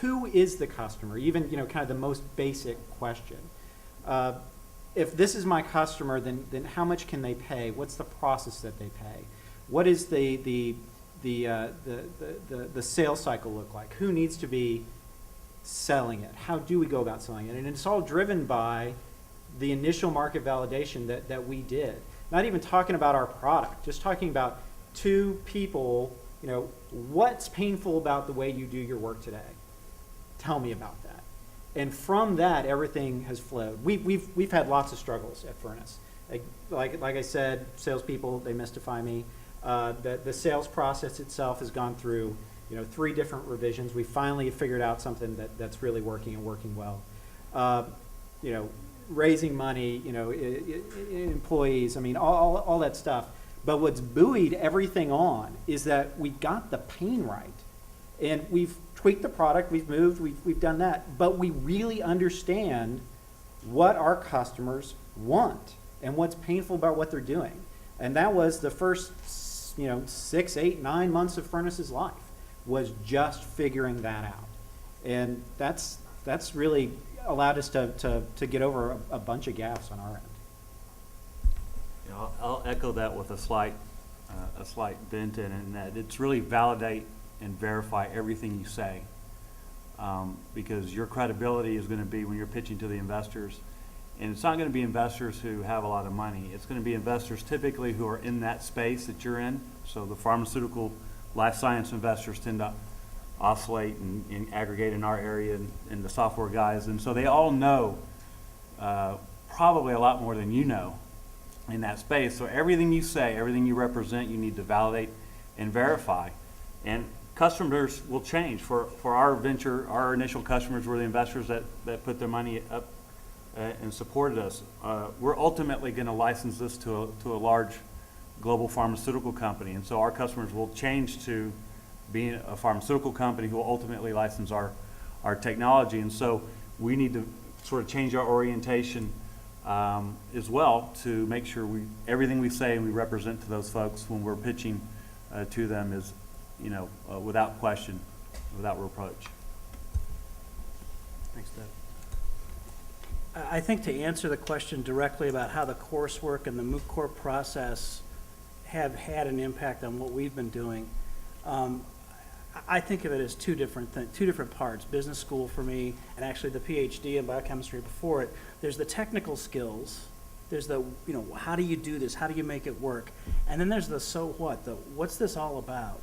Who is the customer? Even, kind of the most basic question. If this is my customer, then how much can they pay? What's the process that they pay? What is the sales cycle look like? Who needs to be selling it? How do we go about selling it? And it's all driven by the initial market validation that we did. Not even talking about our product, just talking about two people, what's painful about the way you do your work today? Tell me about that. And from that, everything has flowed. We've had lots of struggles at Furnace. Like I said, salespeople, they mystify me. The sales process itself has gone through, 3 different revisions. We finally figured out something that's really working and working well. Raising money, employees, I mean, all that stuff. But what's buoyed everything on is that we got the pain right. And we've tweaked the product, we've moved, we've done that. But we really understand what our customers want and what's painful about what they're doing. And that was the first, 6, 8, 9 months of Furnace's life, was just figuring that out. And that's really allowed us to get over a bunch of gaps on our end. I'll echo that with a slight bent in that it's really validate and verify everything you say, because your credibility is going to be when you're pitching to the investors, and it's not going to be investors who have a lot of money. It's going to be investors typically who are in that space that you're in. So the pharmaceutical, life science investors tend to oscillate and aggregate in our area, and the software guys, and so they all know probably a lot more than you know in that space. So everything you say, everything you represent, you need to validate and verify. And customers will change. For our venture, our initial customers were the investors that put their money up and supported us. We're ultimately going to license this to a large global pharmaceutical company, and so our customers will change to being a pharmaceutical company who will ultimately license our technology. And so we need to sort of change our orientation as well to make sure everything we say and we represent to those folks when we're pitching to them is, without question, without reproach. Thanks, Doug. I think to answer the question directly about how the coursework and the Moot Corp process have had an impact on what we've been doing, I think of it as two different parts. Business school for me, and actually the PhD in biochemistry before it. There's the technical skills. There's the, how do you do this? How do you make it work? And then there's the so what? What's this all about?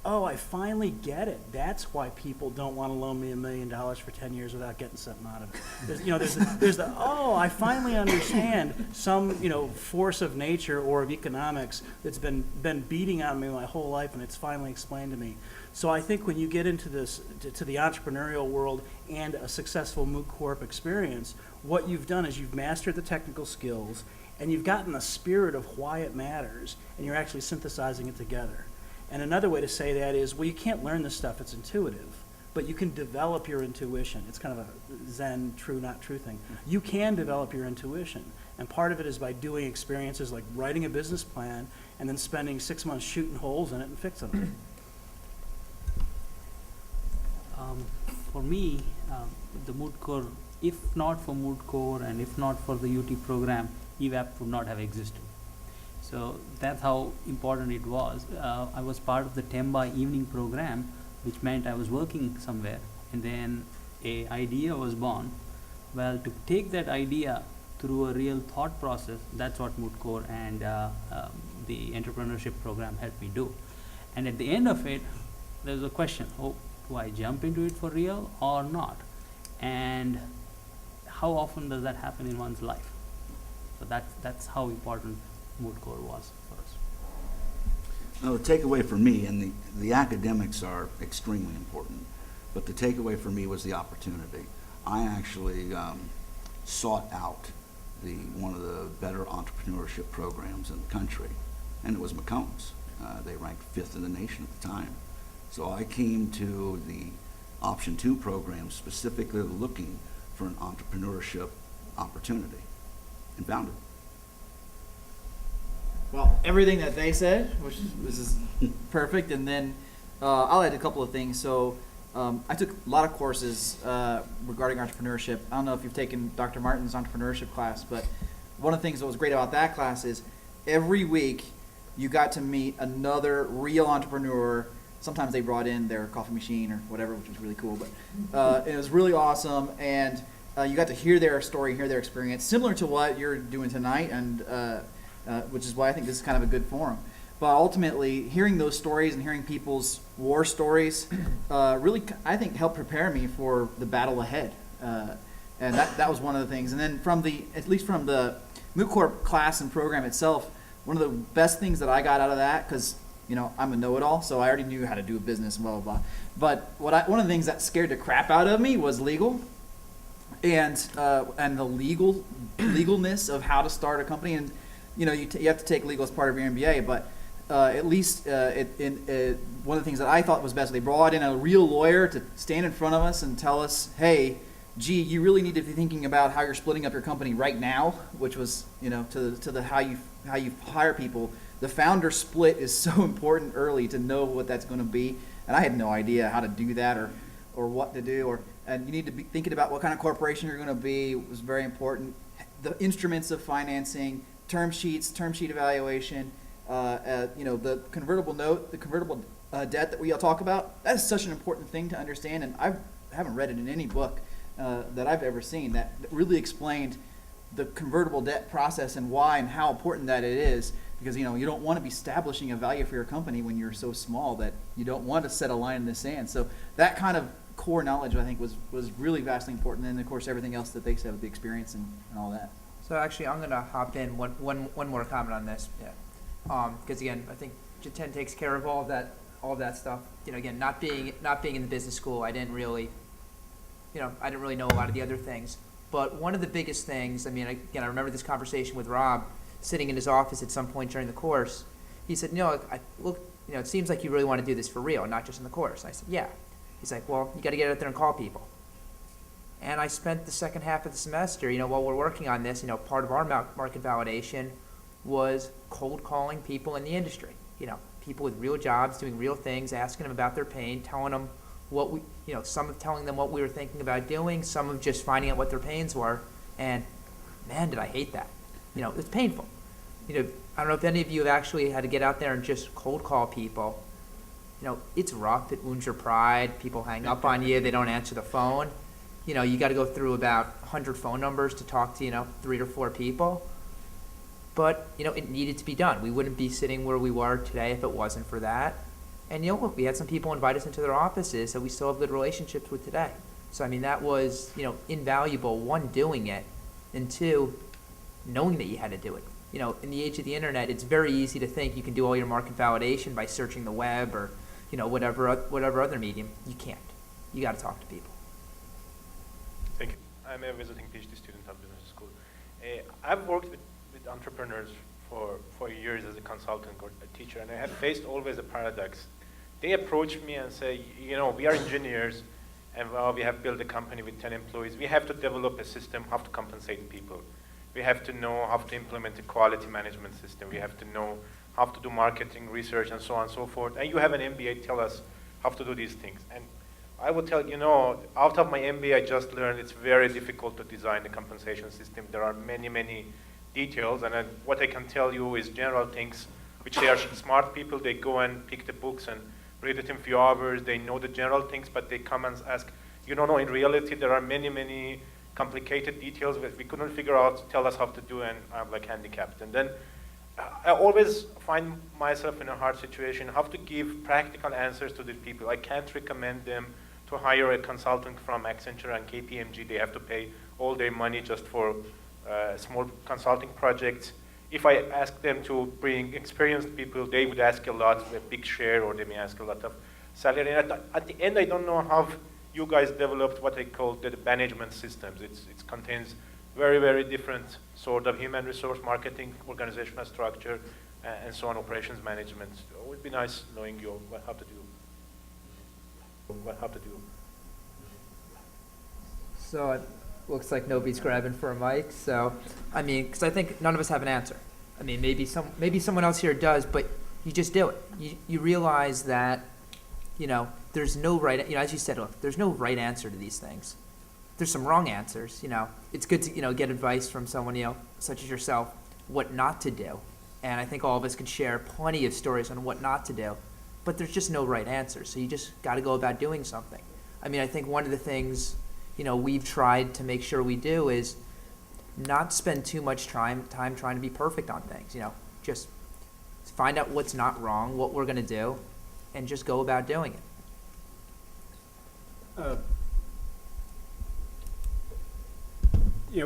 I finally get it. That's why people don't want to loan me $1 million for 10 years without getting something out of it. There's I finally understand some, force of nature or of economics that's been beating on me my whole life, and it's finally explained to me. So I think when you get into this, to the entrepreneurial world and a successful Moot Corp experience, what you've done is you've mastered the technical skills, and you've gotten the spirit of why it matters, and you're actually synthesizing it together. And another way to say that is, well, you can't learn this stuff, it's intuitive, but you can develop your intuition. It's kind of a Zen, true, not true thing. You can develop your intuition, and part of it is by doing experiences like writing a business plan and then spending 6 months shooting holes in it and fixing them. For me, the Moot Corp, if not for Moot Corp and if not for the UT program, EVAP would not have existed. So that's how important it was. I was part of the Temba evening program, which meant I was working somewhere, and then an idea was born. Well, to take that idea through a real thought process, that's what Moot Corp and the entrepreneurship program helped me do. And at the end of it, there's a question, do I jump into it for real or not? And how often does that happen in one's life? So that's how important Moot Corp was for us. Now, the takeaway for me, and the academics are extremely important, but the takeaway for me was the opportunity. I actually sought out one of the better entrepreneurship programs in the country, and it was McCombs. They ranked 5th in the nation at the time. So I came to the Option 2 program specifically looking for an entrepreneurship opportunity, and found it. Well, everything that they said, which is perfect, and then I'll add a couple of things. So I took a lot of courses regarding entrepreneurship. I don't know if you've taken Dr. Martin's entrepreneurship class, but one of the things that was great about that class is every week you got to meet another real entrepreneur. Sometimes they brought in their coffee machine or whatever, which was really cool, but it was really awesome, and you got to hear their story, hear their experience, similar to what you're doing tonight, and which is why I think this is kind of a good forum. But ultimately, hearing those stories and hearing people's war stories really, I think, helped prepare me for the battle ahead. And that was one of the things. And then at least from the Moot Corp class and program itself, one of the best things that I got out of that, because I'm a know-it-all, so I already knew how to do a business, blah, blah, blah. But one of the things that scared the crap out of me was legal, and the legalness of how to start a company. And you have to take legal as part of your MBA, but at least one of the things that I thought was best, they brought in a real lawyer to stand in front of us and tell us, hey, gee, you really need to be thinking about how you're splitting up your company right now, which was, to the how you hire people. The founder split is so important early to know what that's going to be, and I had no idea how to do that or what to do, and you need to be thinking about what kind of corporation you're going to be. It was very important. The instruments of financing, term sheet evaluation, the convertible note, the convertible debt that we all talk about. That is such an important thing to understand, and I haven't read it in any book that I've ever seen that really explained the convertible debt process and why and how important that it is, because you don't want to be establishing a value for your company when you're so small that you don't want to set a line in the sand. So that kind of core knowledge, I think, was really vastly important, and of course everything else that they said with the experience and all that. So actually, I'm gonna hop in one more comment on this, because again, I think Jiten takes care of all of that stuff. Again, not being in the business school, I didn't really know a lot of the other things. But one of the biggest things, I remember this conversation with Rob, sitting in his office at some point during the course. He said, it seems like you really want to do this for real, not just in the course. I said, yeah. He's like, well, you got to get out there and call people. And I spent the second half of the semester, while we're working on this, part of our market validation was cold calling people in the industry. People with real jobs, doing real things, asking them about their pain, telling them some of telling them what we were thinking about doing, some of just finding out what their pains were. And man, did I hate that. It's painful. I don't know if any of you have actually had to get out there and just cold call people. It's rough. It wounds your pride. People hang up on you. They don't answer the phone. You got to go through about 100 phone numbers to talk to, 3 or 4 people. But, it needed to be done. We wouldn't be sitting where we were today if it wasn't for that. And, look, we had some people invite us into their offices that we still have good relationships with today. So, that was, invaluable, one, doing it, and two, knowing that you had to do it. In the age of the internet, it's very easy to think you can do all your market validation by searching the web or, whatever other medium. You can't. You got to talk to people. Thank you. I'm a visiting PhD student at business school. I've worked with entrepreneurs for years as a consultant or a teacher, and I have faced always a paradox. They approach me and say, we are engineers, and we have built a company with 10 employees. We have to develop a system how to compensate people. We have to know how to implement a quality management system. We have to know how to do marketing, research, and so on and so forth. And you have an MBA, tell us how to do these things. And I would tell, out of my MBA, I just learned it's very difficult to design a compensation system. There are many, many details. And what I can tell you is general things, which they are smart people. They go and pick the books and read it in a few hours. They know the general things, but they come and ask, in reality, there are many, many complicated details that we couldn't figure out, tell us how to do, and I'm like handicapped. And then I always find myself in a hard situation, how to give practical answers to the people. I can't recommend them to hire a consultant from Accenture and KPMG. They have to pay all their money just for small consulting projects. If I ask them to bring experienced people, they would ask a lot, a big share, or they may ask a lot of salary. And at the end, I don't know how you guys developed what I call the management systems. It contains very, very different sort of human resource marketing, organizational structure, and so on, operations management. It would be nice knowing how to do. So it looks like nobody's grabbing for a mic. So, because I think none of us have an answer. Maybe someone else here does, but you just do it. You realize that, there's no right, as you said, look, there's no right answer to these things. There's some wrong answers, It's good to, get advice from someone, such as yourself, what not to do. And I think all of us could share plenty of stories on what not to do, but there's just no right answer. So you just got to go about doing something. I think one of the things, we've tried to make sure we do is not spend too much time trying to be perfect on things, just find out what's not wrong, what we're going to do, and just go about doing it.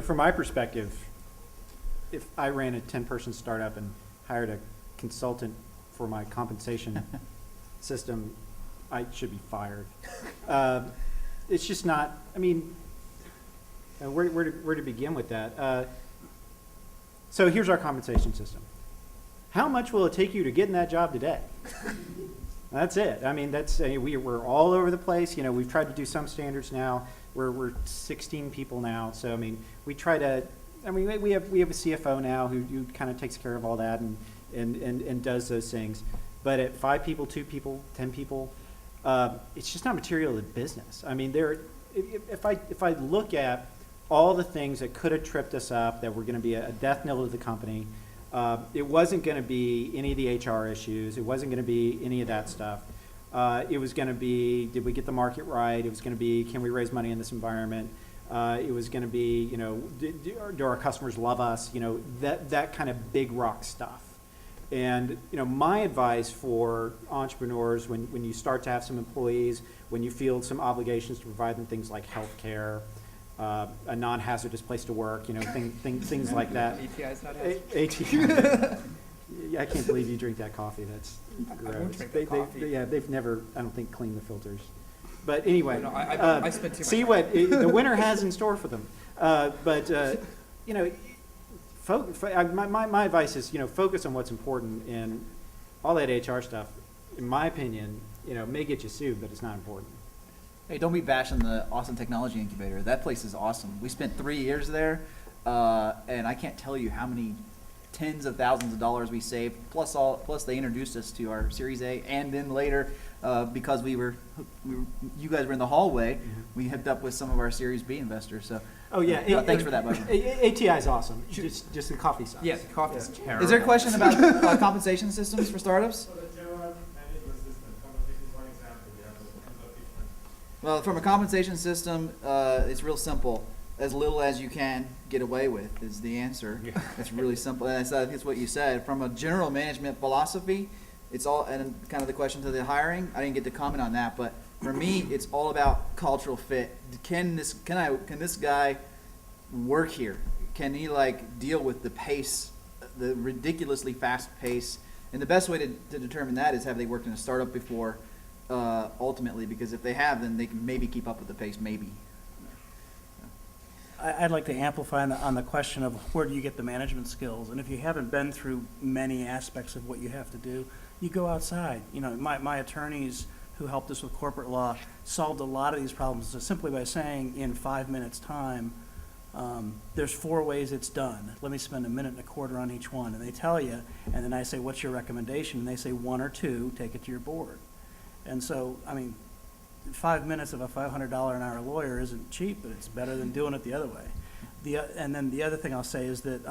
from my perspective, if I ran a 10-person startup and hired a consultant for my compensation system, I should be fired. It's just not, I mean, where to begin with that? So here's our compensation system. How much will it take you to get in that job today? That's it. I mean, we're all over the place. We've tried to do some standards now. We're 16 people now. So, I mean, we try to, I mean, we have a CFO now who kind of takes care of all that and does those things. But at 5 people, 2 people, 10 people, it's just not material to business. I mean, if I look at all the things that could have tripped us up, that were going to be a death knell to the company, it wasn't going to be any of the HR issues. It wasn't going to be any of that stuff. It was going to be, did we get the market right? It was going to be, can we raise money in this environment? It was going to be, do our customers love us? That kind of big rock stuff. And my advice for entrepreneurs, when you start to have some employees, when you feel some obligations to provide them things like health care, a non-hazardous place to work, things like that. ATI's not hazardous. ATI. I can't believe you drink that coffee. That's gross. I won't drink that coffee. They've never, I don't think, cleaned the filters. But anyway, No, I spent too much see time. what the winter has in store for them. My advice is, focus on what's important, and all that HR stuff, in my opinion, may get you sued, but it's not important. Hey, don't be bashing the Austin Technology Incubator. That place is awesome. We spent 3 years there, and I can't tell you how many tens of thousands of dollars we saved. Plus they introduced us to our Series A, and then later, because you guys were in the hallway, we hooked up with some of our Series B investors. So, Oh yeah, thanks for that, Bubba. ATI is awesome. Just the coffee sucks. Yeah, the coffee's terrible. Is there a question about compensation systems for startups? Well, from a compensation system, it's real simple. As little as you can get away with is the answer. Yeah. It's really simple. And that's what you said. From a general management philosophy, it's all, and kind of the question to the hiring, I didn't get to comment on that, but for me, it's all about cultural fit. Can this guy work here? Can he deal with the pace, the ridiculously fast pace? And the best way to determine that is, have they worked in a startup before? Ultimately, because if they have, then they can maybe keep up with the pace, maybe. I'd like to amplify on the question of where do you get the management skills, and if you haven't been through many aspects of what you have to do, you go outside. My attorneys who helped us with corporate law solved a lot of these problems simply by saying, in 5 minutes time, there's 4 ways it's done. Let me spend 1.25 minutes on each one, and they tell you, and then I say, what's your recommendation? And they say 1 or 2, take it to your board. And so, 5 minutes of a $500 an hour lawyer isn't cheap, but it's better than doing it the other way. And then the other thing I'll say is that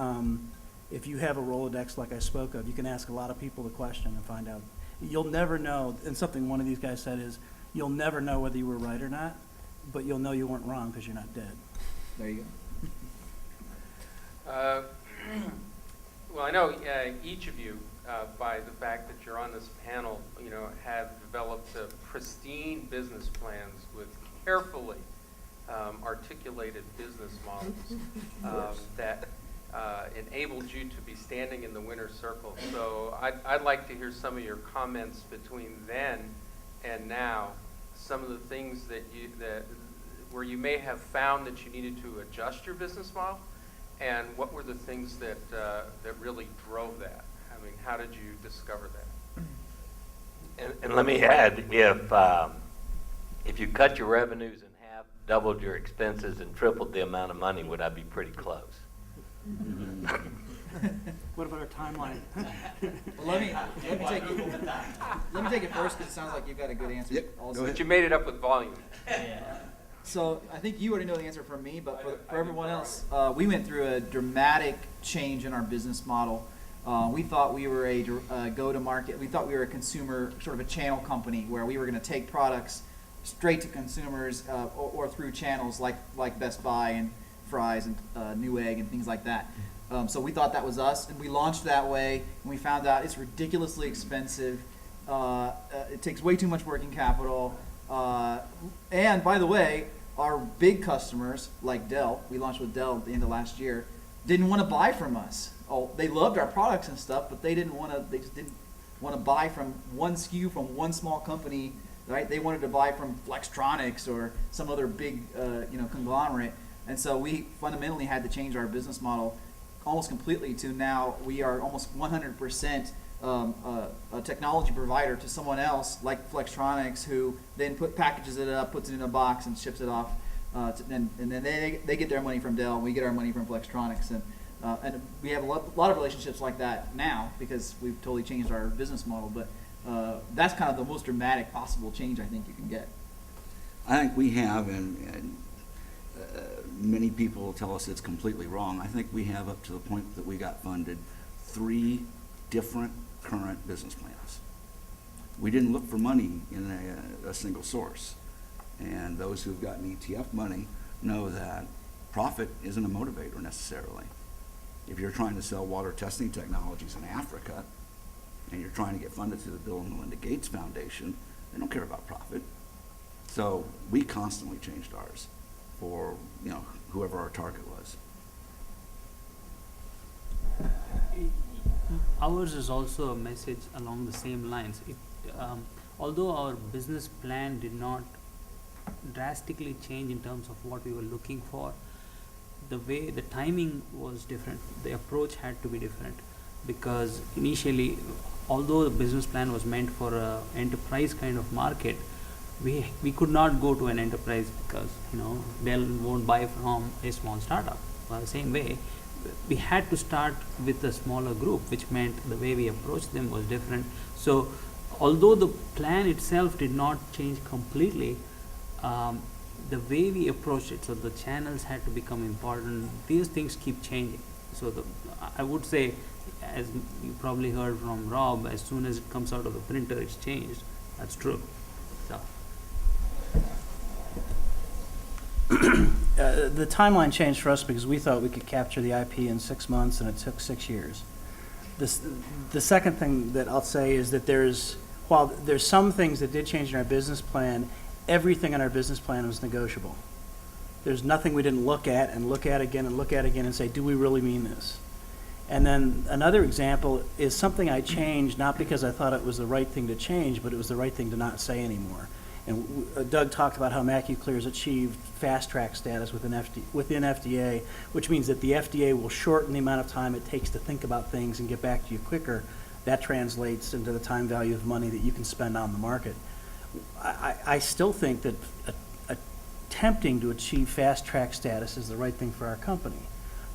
if you have a Rolodex like I spoke of, you can ask a lot of people the question and find out. You'll never know, and something one of these guys said is, you'll never know whether you were right or not, but you'll know you weren't wrong because you're not dead. There you go. Well, I know each of you, by the fact that you're on this panel, have developed pristine business plans with carefully articulated business models that enabled you to be standing in the winner's circle. So I'd like to hear some of your comments between then and now, some of the things where you may have found that you needed to adjust your business model, and what were the things that really drove that? How did you discover that? And let me add, if you cut your revenues in half, doubled your expenses, and tripled the amount of money, would I be pretty close? What about our timeline? Well, let me take it first, because it sounds like you've got a good answer. Yep. Also. But you made it up with volume. So I think you already know the answer from me, but for everyone else, we went through a dramatic change in our business model. We thought we were a go-to-market. We thought we were a consumer, sort of a channel company, where we were going to take products straight to consumers or through channels like Best Buy and Fry's and Newegg and things like that. So we thought that was us, and we launched that way, and we found out it's ridiculously expensive. It takes way too much working capital. And by the way, our big customers, like Dell, we launched with Dell at the end of last year, didn't want to buy from us. Oh, they loved our products and stuff, but they just didn't want to buy from one SKU from one small company, right? They wanted to buy from Flextronics or some other big, conglomerate. And so we fundamentally had to change our business model almost completely to now we are almost 100% a technology provider to someone else like Flextronics, who then packages it up, puts it in a box, and ships it off. And then they get their money from Dell, and we get our money from Flextronics. And we have a lot of relationships like that now because we've totally changed our business model. But that's kind of the most dramatic possible change I think you can get. I think we have, and many people tell us it's completely wrong. I think we have, up to the point that we got funded, 3 different current business plans. We didn't look for money in a single source. And those who've gotten ETF money know that profit isn't a motivator necessarily. If you're trying to sell water testing technologies in Africa and you're trying to get funded through the Bill and Melinda Gates Foundation, they don't care about profit. So we constantly changed ours for whoever our target was. Ours is also a message along the same lines. Although our business plan did not drastically change in terms of what we were looking for, the timing was different. The approach had to be different because initially, although the business plan was meant for an enterprise kind of market, we could not go to an enterprise because Dell won't buy from a small startup. The same way, we had to start with a smaller group, which meant the way we approached them was different. So although the plan itself did not change completely, the way we approached it, so the channels had to become important. These things keep changing. So I would say, as you probably heard from Rob, as soon as it comes out of the printer, it's changed. That's true. So. The timeline changed for us because we thought we could capture the IP in 6 months, and it took 6 years. The second thing that I'll say is that while there's some things that did change in our business plan, everything in our business plan was negotiable. There's nothing we didn't look at and look at again and look at again and say, do we really mean this? And then another example is something I changed, not because I thought it was the right thing to change, but it was the right thing to not say anymore. And Doug talked about how McCombs has achieved fast track status within FDA, which means that the FDA will shorten the amount of time it takes to think about things and get back to you quicker. That translates into the time value of money that you can spend on the market. I still think that attempting to achieve fast track status is the right thing for our company.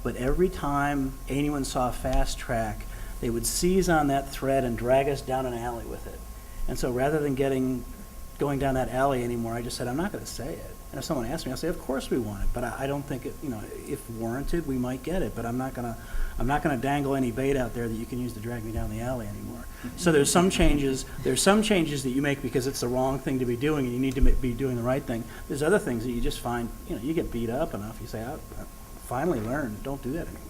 But every time anyone saw fast track, they would seize on that thread and drag us down an alley with it. And so rather than going down that alley anymore, I just said, I'm not going to say it. And if someone asks me, I'll say, of course we want it. But I don't think it, if warranted, we might get it. But I'm not going to dangle any bait out there that you can use to drag me down the alley anymore. So there's some changes that you make because it's the wrong thing to be doing and you need to be doing the right thing. There's other things that you just find, you get beat up enough, you say, I finally learned, don't do that anymore.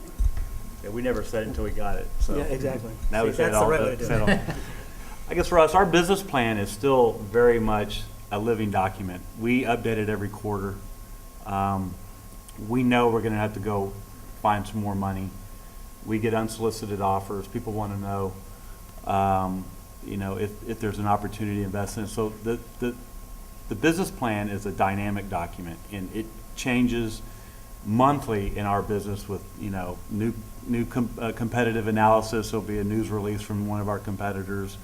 Yeah, we never said it until we got it. So yeah, exactly. That was that's the right way to do it. I guess for us, our business plan is still very much a living document. We update it every quarter. We know we're going to have to go find some more money. We get unsolicited offers. People want to know, if there's an opportunity to invest in it. So the business plan is a dynamic document, and it changes monthly in our business with new competitive analysis. There'll be a news release from one of our competitors,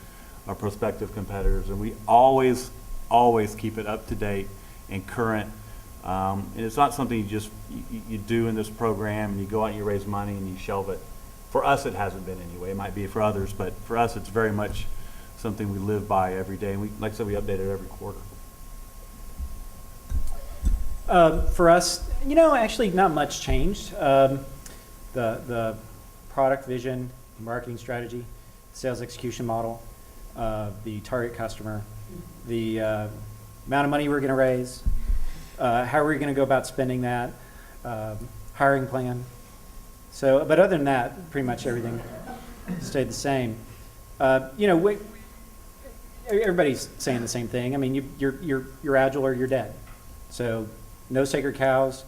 our prospective competitors, and we always keep it up to date and current. And it's not something you do in this program and you go out and you raise money and you shelve it. For us, it hasn't been anyway. It might be for others, but for us, it's very much something we live by every day. And like I said, we update it every quarter. For us, actually not much changed. The product vision, marketing strategy, sales execution model, the target customer, the amount of money we're going to raise, how are we going to go about spending that, hiring plan. So, but other than that, pretty much everything stayed the same. Everybody's saying the same thing. I mean, you're agile or you're dead. So no sacred cows.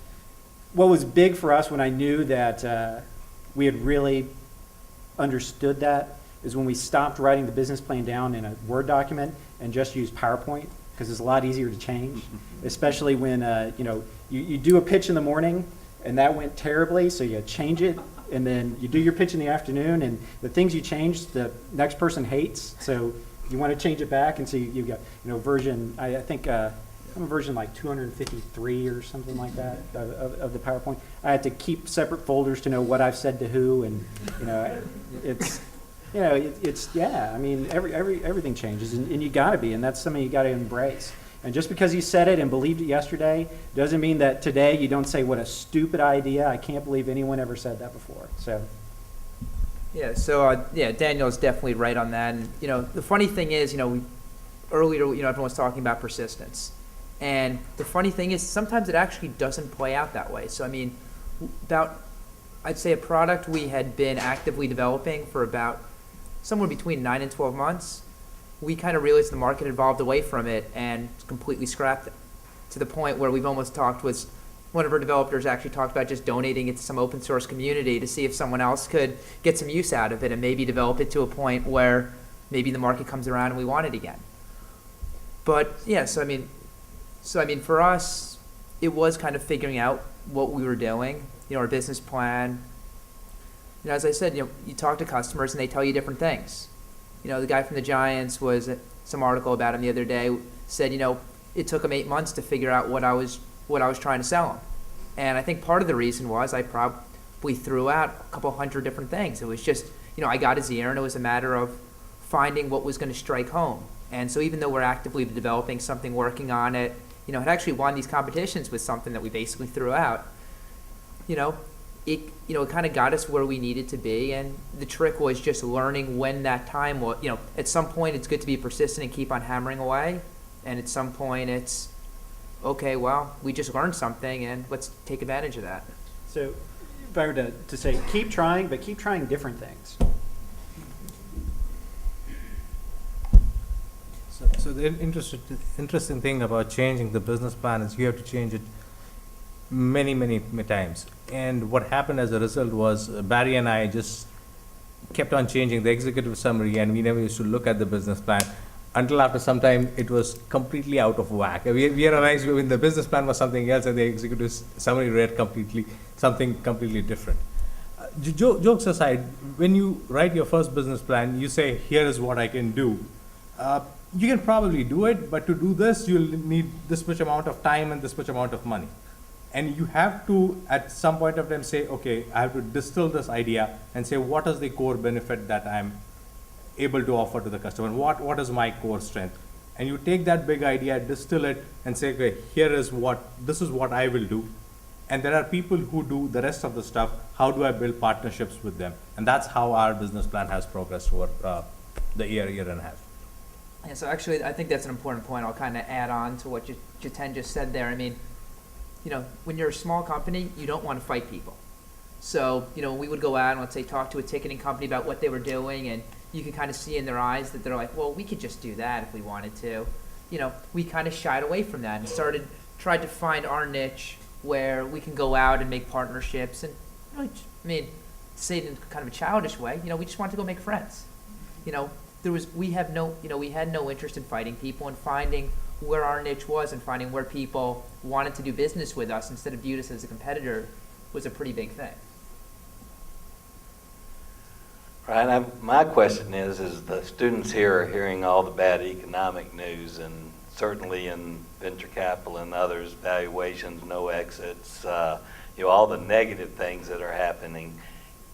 What was big for us when I knew that we had really understood that is when we stopped writing the business plan down in a Word document and just used PowerPoint, because it's a lot easier to change, especially when you do a pitch in the morning and that went terribly, so you change it, and then you do your pitch in the afternoon, and the things you changed, the next person hates, so you want to change it back, and so you've got version, I think I'm a version like 253 or something like that of the PowerPoint. I had to keep separate folders to know what I've said to who, and it's I mean everything changes, and you got to be, and that's something you got to embrace. And just because you said it and believed it yesterday doesn't mean that today you don't say, what a stupid idea. I can't believe anyone ever said that before. So. Yeah, so Daniel's definitely right on that. And the funny thing is, earlier, everyone was talking about persistence. And the funny thing is, sometimes it actually doesn't play out that way. So I mean, I'd say a product we had been actively developing for about somewhere between 9 and 12 months, we kind of realized the market evolved away from it and completely scrapped it, to the point where we've almost talked with one of our developers actually talked about just donating it to some open source community to see if someone else could get some use out of it and maybe develop it to a point where maybe the market comes around and we want it again. But yeah, so I mean for us, it was kind of figuring out what we were doing, our business plan. As I said, you talk to customers and they tell you different things. The guy from the Giants was some article about him the other day said, it took him 8 months to figure out what I was trying to sell him. And I think part of the reason was I probably threw out a couple hundred different things. It was just, I got his ear, and it was a matter of finding what was going to strike home. And so even though we're actively developing something, working on it, it actually won these competitions with something that we basically threw out. It kind of got us where we needed to be, and the trick was just learning when that time was. At some point it's good to be persistent and keep on hammering away, and at some point it's, okay, well, we just learned something, and let's take advantage of that. So if I were to say, keep trying, but keep trying different things. So the interesting thing about changing the business plan is you have to change it many times. And what happened as a result was Barry and I just kept on changing the executive summary, and we never used to look at the business plan until after some time it was completely out of whack. We realized when the business plan was something else and the executive summary read something completely different. Jokes aside, when you write your first business plan, you say, here is what I can do. You can probably do it, but to do this, you'll need this much amount of time and this much amount of money. And you have to, at some point of time, say, okay, I have to distill this idea and say, what is the core benefit that I'm able to offer to the customer? What is my core strength? And you take that big idea, distill it, and say, okay, this is what I will do. And there are people who do the rest of the stuff. How do I build partnerships with them? And that's how our business plan has progressed over the year and a half. Yeah, so actually, I think that's an important point. I'll kind of add on to what Jiten just said there. I mean, when you're a small company, you don't want to fight people. So, we would go out and, let's say, talk to a ticketing company about what they were doing, and you can kind of see in their eyes that they're like, well, we could just do that if we wanted to. We kind of shied away from that and tried to find our niche where we can go out and make partnerships. And, to say it in kind of a childish way, we just wanted to go make friends. We had no interest in fighting people, and finding where our niche was and finding where people wanted to do business with us instead of viewed us as a competitor was a pretty big thing. Right. My question is the students here are hearing all the bad economic news, and certainly in venture capital and others, valuations, no exits, all the negative things that are happening.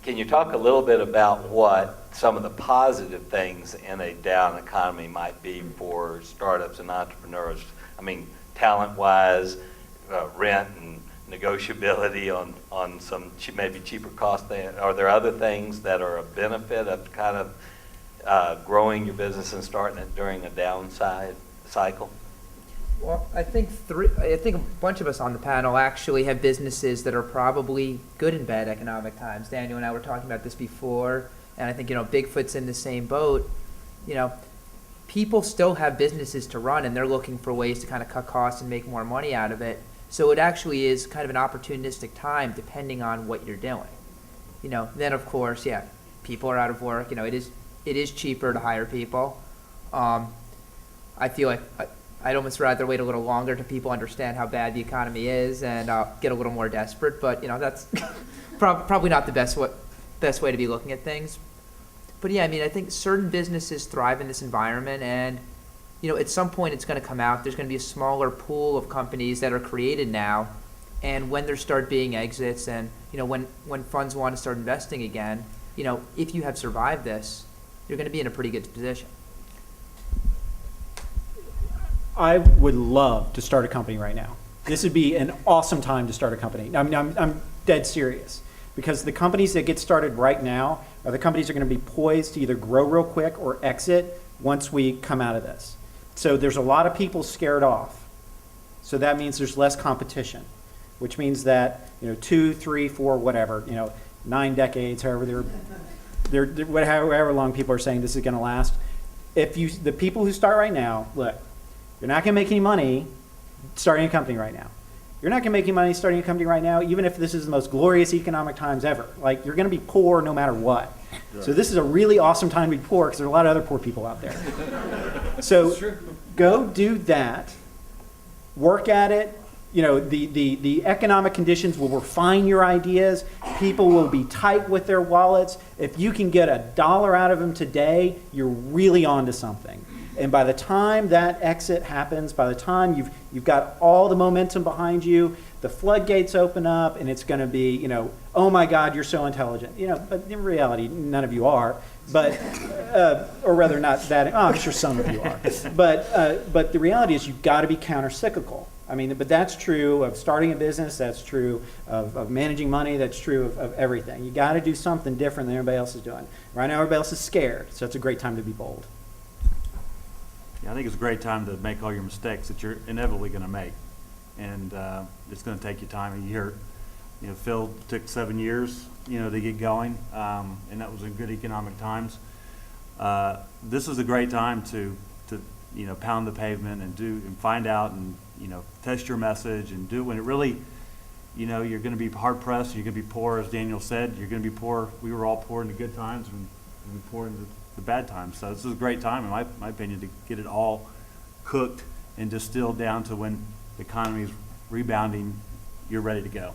Can you talk a little bit about what some of the positive things in a down economy might be for startups and entrepreneurs? I mean, talent-wise, rent and negotiability on some maybe cheaper cost. Are there other things that are a benefit of kind of growing your business and starting it during a downside cycle? Well, I think a bunch of us on the panel actually have businesses that are probably good in bad economic times. Daniel and I were talking about this before, and I think Bigfoot's in the same boat. People still have businesses to run, and they're looking for ways to kind of cut costs and make more money out of it. So it actually is kind of an opportunistic time depending on what you're doing. Then of course, yeah, people are out of work. It is cheaper to hire people. I feel like I'd almost rather wait a little longer till people understand how bad the economy is and get a little more desperate. But that's probably not the best way to be looking at things. But yeah, I think certain businesses thrive in this environment, and at some point it's going to come out. There's going to be a smaller pool of companies that are created now, and when there start being exits, and when funds want to start investing again, if you have survived this, you're going to be in a pretty good position. I would love to start a company right now. This would be an awesome time to start a company. I'm dead serious, because the companies that get started right now are the companies that are going to be poised to either grow real quick or exit once we come out of this. So there's a lot of people scared off. So that means there's less competition, which means that 2, 3, 4, whatever, 9 decades, however however long people are saying this is going to last. The people who start right now, look, you're not going to make any money starting a company right now. You're not going to make any money starting a company right now, even if this is the most glorious economic times ever. Like, you're going to be poor no matter what. Right. So this is a really awesome time to be poor, because there are a lot of other poor people out there. So go do that. Work at it. The economic conditions will refine your ideas. People will be tight with their wallets. If you can get $1 out of them today, you're really onto something. And by the time that exit happens, by the time you've got all the momentum behind you, the floodgates open up, and it's going to be, oh my God, you're so intelligent. But in reality, none of you are. But, or rather not that, I'm sure some of you are. But the reality is you've got to be counter-cyclical. But that's true of starting a business, that's true of managing money, that's true of everything. You got to do something different than everybody else is doing. Right now, everybody else is scared, so it's a great time to be bold. Yeah, I think it's a great time to make all your mistakes that you're inevitably going to make, and it's going to take you time. And you hear, Phil took 7 years, to get going, and that was in good economic times. This is a great time to pound the pavement and find out and test your message and do when it really, you're going to be hard pressed. You're going to be poor, as Daniel said. You're going to be poor. We were all poor in the good times and we were poor in the bad times. So this is a great time, in my opinion, to get it all cooked and distilled down to when the economy is rebounding, you're ready to go.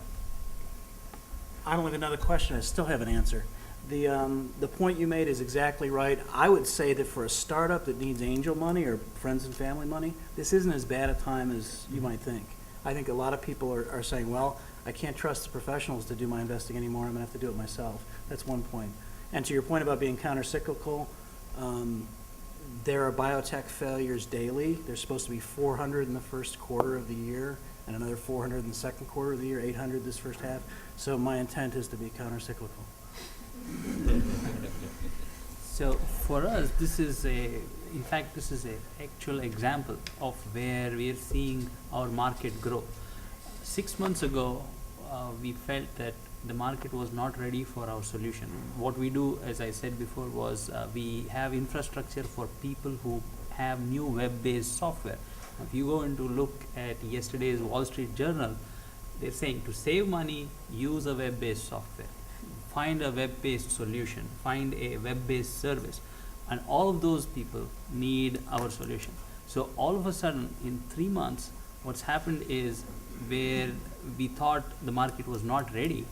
I don't have another question. I still have an answer. The point you made is exactly right. I would say that for a startup that needs angel money or friends and family money, this isn't as bad a time as you might think. I think a lot of people are saying, well, I can't trust the professionals to do my investing anymore. I'm going to have to do it myself. That's one point. And to your point about being counter-cyclical, there are biotech failures daily. There's supposed to be 400 in the first quarter of the year and another 400 in the second quarter of the year, 800 this first half. So my intent is to be counter-cyclical. So for us, this is an actual example of where we are seeing our market grow. 6 months ago, we felt that the market was not ready for our solution. What we do, as I said before, was we have infrastructure for people who have new web-based software. If you go and to look at yesterday's Wall Street Journal, they're saying to save money, use a web-based software. Find a web-based solution, find a web-based service, and all of those people need our solution. So all of a sudden, in 3 months, what's happened is where we thought the market was not ready,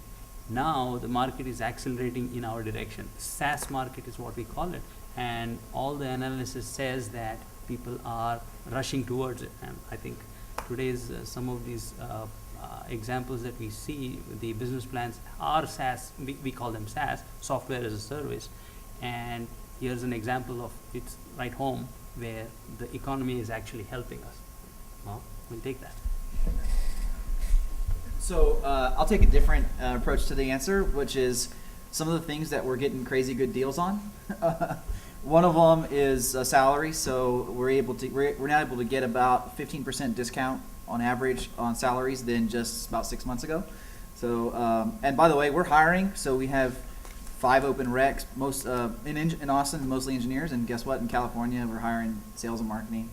now the market is accelerating in our direction. SaaS market is what we call it, and all the analysis says that people are rushing towards it. And I think today's some of these examples that we see, the business plans are SaaS, we call them SaaS, software as a service. And here's an example of it's right home where the economy is actually helping us. Well, we'll take that. So I'll take a different approach to the answer, which is some of the things that we're getting crazy good deals on. One of them is salary. So we're now able to get about 15% discount on average on salaries than just about 6 months ago. So and by the way, we're hiring. So we have 5 open recs, most in Austin, mostly engineers, and guess what? In California, we're hiring sales and marketing.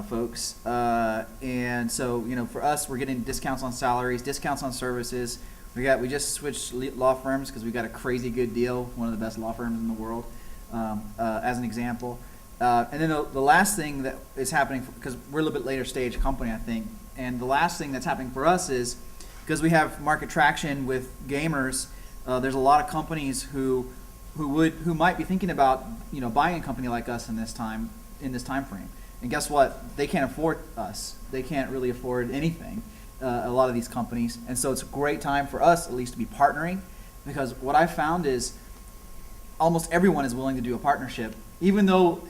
folks. And so, for us, we're getting discounts on salaries, discounts on services. We just switched law firms because we got a crazy good deal, one of the best law firms in the world, as an example. And then the last thing that is happening, because we're a little bit later stage company, I think, and the last thing that's happening for us is, because we have market traction with gamers, there's a lot of companies who might be thinking about buying a company like us in this time frame. And guess what? They can't afford us. They can't really afford anything. A lot of these companies, and so it's a great time for us at least to be partnering, because what I found is almost everyone is willing to do a partnership, even though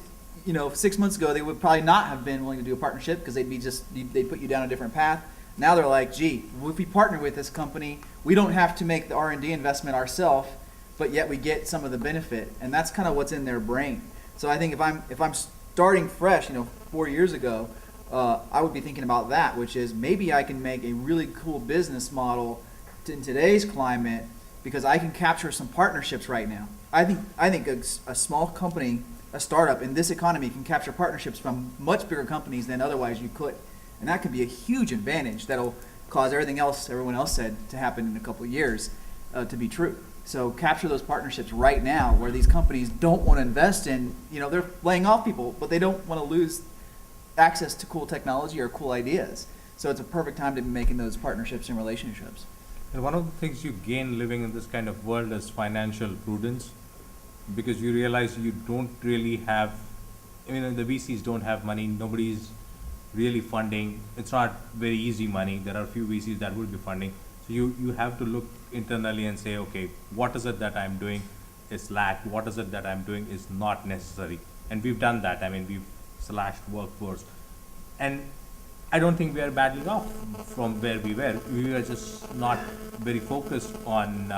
6 months ago they would probably not have been willing to do a partnership because they'd put you down a different path. Now they're like, gee, if we partner with this company, we don't have to make the R&D investment ourselves, but yet we get some of the benefit, and that's kind of what's in their brain. So I think if I'm starting fresh, 4 years ago, I would be thinking about that, which is maybe I can make a really cool business model in today's climate because I can capture some partnerships right now. I think a small company, a startup in this economy can capture partnerships from much bigger companies than otherwise you could. And that could be a huge advantage that'll cause everything else everyone else said to happen in a couple of years to be true. So capture those partnerships right now where these companies don't want to invest in, they're laying off people, but they don't want to lose access to cool technology or cool ideas. So it's a perfect time to be making those partnerships and relationships. And one of the things you gain living in this kind of world is financial prudence, because you realize you don't really have, the VCs don't have money, nobody's really funding. It's not very easy money. There are a few VCs that will be funding. So you have to look internally and say, okay, what is it that I'm doing is lack? What is it that I'm doing is not necessary? And we've done that. We've slashed workforce. And I don't think we are badly off from where we were. We were just not very focused on,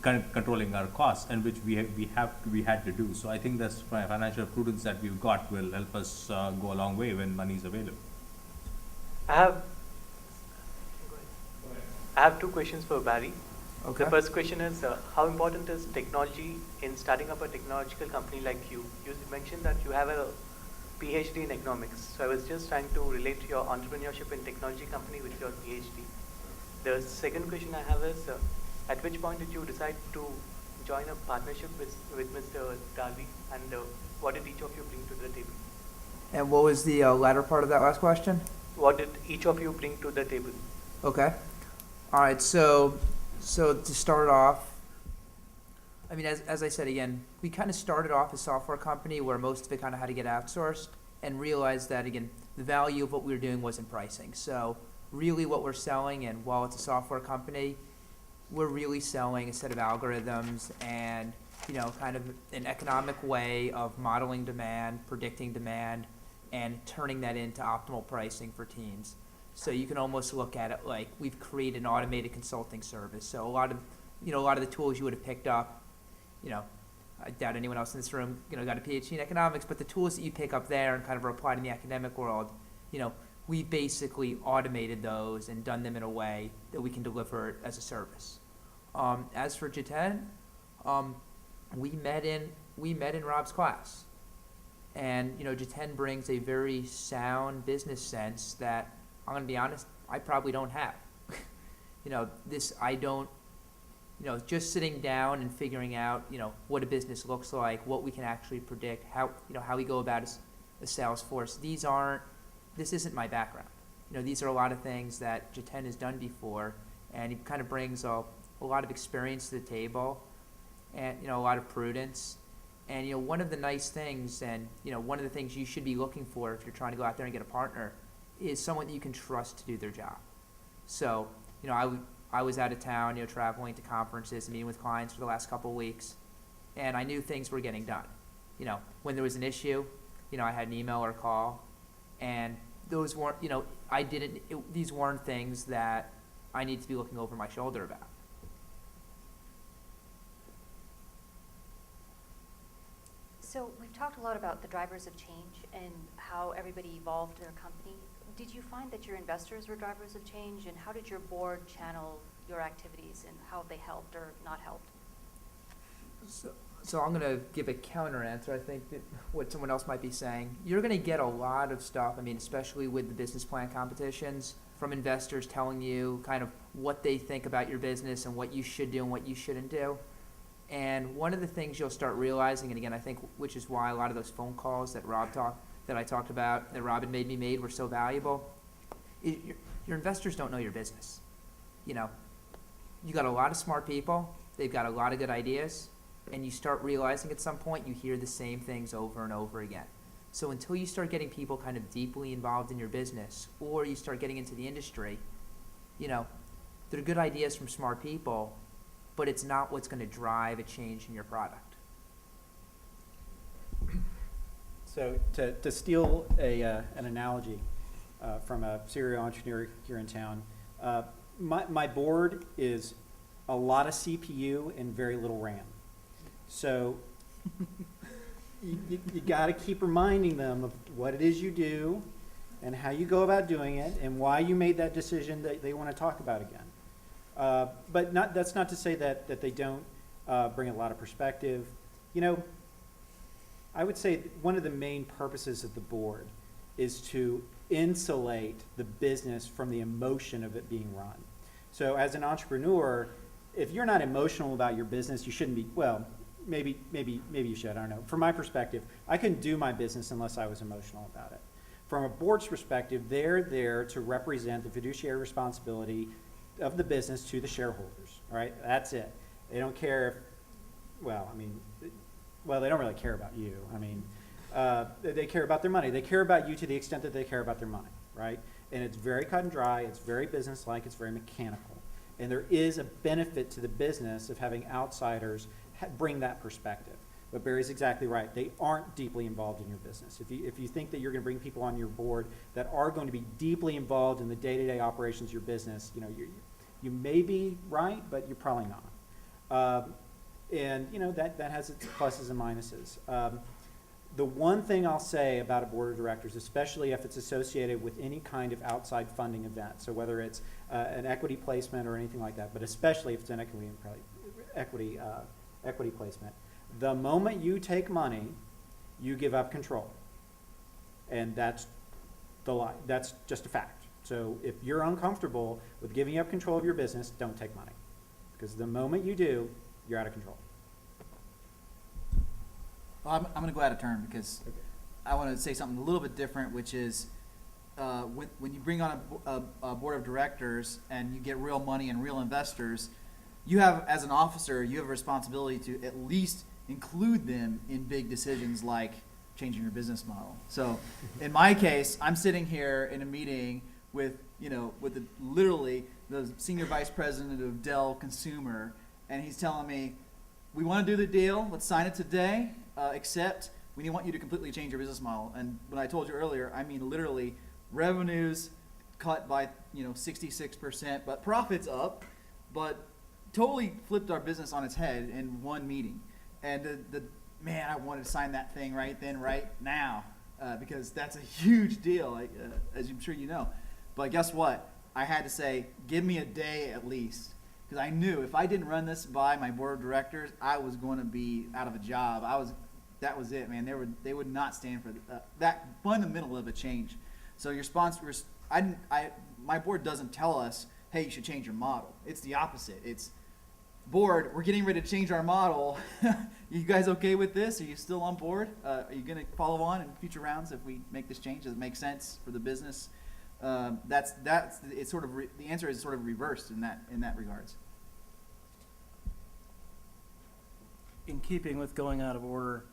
controlling our costs, and which we had to do. So I think that's financial prudence that we've got will help us go a long way when money is available. I have two questions for Barry. Okay. The first question is, how important is technology in starting up a technological company like you? You mentioned that you have a PhD in economics. So I was just trying to relate your entrepreneurship in technology company with your PhD. The second question I have is, at which point did you decide to join a partnership with Mr. Darby, and what did each of you bring to the table? And what was the latter part of that last question? What did each of you bring to the table? Okay. All right. So to start off, as I said again, we kind of started off a software company where most of it kind of had to get outsourced, and realized that again the value of what we were doing wasn't pricing. So really, what we're selling, and while it's a software company, we're really selling a set of algorithms and kind of an economic way of modeling demand, predicting demand, and turning that into optimal pricing for teams. So you can almost look at it like we've created an automated consulting service. So a lot of the tools you would have picked up, I doubt anyone else in this room, got a PhD in economics, but the tools that you pick up there and kind of are applied in the academic world, we basically automated those and done them in a way that we can deliver it as a service. As for Jiten, we met in Rob's class, and Jiten brings a very sound business sense that I'm going to be honest, I probably don't have. Just sitting down and figuring out, what a business looks like, what we can actually predict, how we go about a sales force. This isn't my background. These are a lot of things that Jiten has done before, and he kind of brings a lot of experience to the table, and a lot of prudence. And one of the nice things, and one of the things you should be looking for if you're trying to go out there and get a partner, is someone that you can trust to do their job. So I was out of town, traveling to conferences and meeting with clients for the last couple of weeks, and I knew things were getting done. When there was an issue, I had an email or a call, and those weren't, these weren't things that I need to be looking over my shoulder about. So we've talked a lot about the drivers of change and how everybody evolved their company. Did you find that your investors were drivers of change, and how did your board channel your activities and how they helped or not helped? So I'm gonna give a counter answer. I think that what someone else might be saying. You're gonna get a lot of stuff. I mean, especially with the business plan competitions, from investors telling you kind of what they think about your business and what you should do and what you shouldn't do. And one of the things you'll start realizing, and again, I think which is why a lot of those phone calls that I talked about, that Rob had made me made, were so valuable. Your investors don't know your business. You know, you got a lot of smart people. They've got a lot of good ideas. And you start realizing at some point you hear the same things over and over again. So until you start getting people kind of deeply involved in your business, or you start getting into the industry, you know, they're good ideas from smart people, but it's not what's going to drive a change in your product. So to steal an analogy from a serial entrepreneur here in town, my board is a lot of CPU and very little RAM. So you got to keep reminding them of what it is you do and how you go about doing it and why you made that decision that they want to talk about again. But that's not to say that they don't bring a lot of perspective. You know, I would say one of the main purposes of the board is to insulate the business from the emotion of it being run. So as an entrepreneur, if you're not emotional about your business, you shouldn't be, well, maybe you should, I don't know. From my perspective, I couldn't do my business unless I was emotional about it. From a board's perspective, they're there to represent the fiduciary responsibility of the business to the shareholders, all right? That's it. They don't care if, they don't really care about you. I mean, they care about their money. They care about you to the extent that they care about their money, right? And it's very cut and dry, it's very business-like, it's very mechanical. And there is a benefit to the business of having outsiders bring that perspective. But Barry's exactly right. They aren't deeply involved in your business. If you think that you're going to bring people on your board that are going to be deeply involved in the day-to-day operations of your business, you know, you may be right, but you're probably not. And you know that has its pluses and minuses. The one thing I'll say about a board of directors, especially if it's associated with any kind of outside funding event, so whether it's an equity placement or anything like that, but especially if it's an equity placement, the moment you take money, you give up control, and that's that's just a fact. So if you're uncomfortable with giving up control of your business, don't take money, because the moment you do, you're out of control. Well, I'm going to go out of turn because I want to say something a little bit different, which is when you bring on a board of directors and you get real money and real investors, you have, as an officer, you have a responsibility to at least include them in big decisions like changing your business model. So in my case, I'm sitting here in a meeting with literally the senior vice president of Dell Consumer, and he's telling me, we want to do the deal, let's sign it today, except we want you to completely change your business model. And when I told you earlier, I mean literally revenues cut by 66%, but profits up, but totally flipped our business on its head in one meeting. And man, I wanted to sign that thing right then, right now, because that's a huge deal, as I'm sure you know. But guess what? I had to say, give me a day at least. Because I knew if I didn't run this by my board of directors, I was going to be out of a job. That was it, man. They would not stand for that fundamental of a change. So your sponsor, my board doesn't tell us, hey, you should change your model. It's the opposite. It's, board, we're getting ready to change our model. You guys okay with this? Are you still on board? Are you going to follow on in future rounds if we make this change? Does it make sense for the business? It's sort of the answer is sort of reversed in that regards. In keeping with going out of order,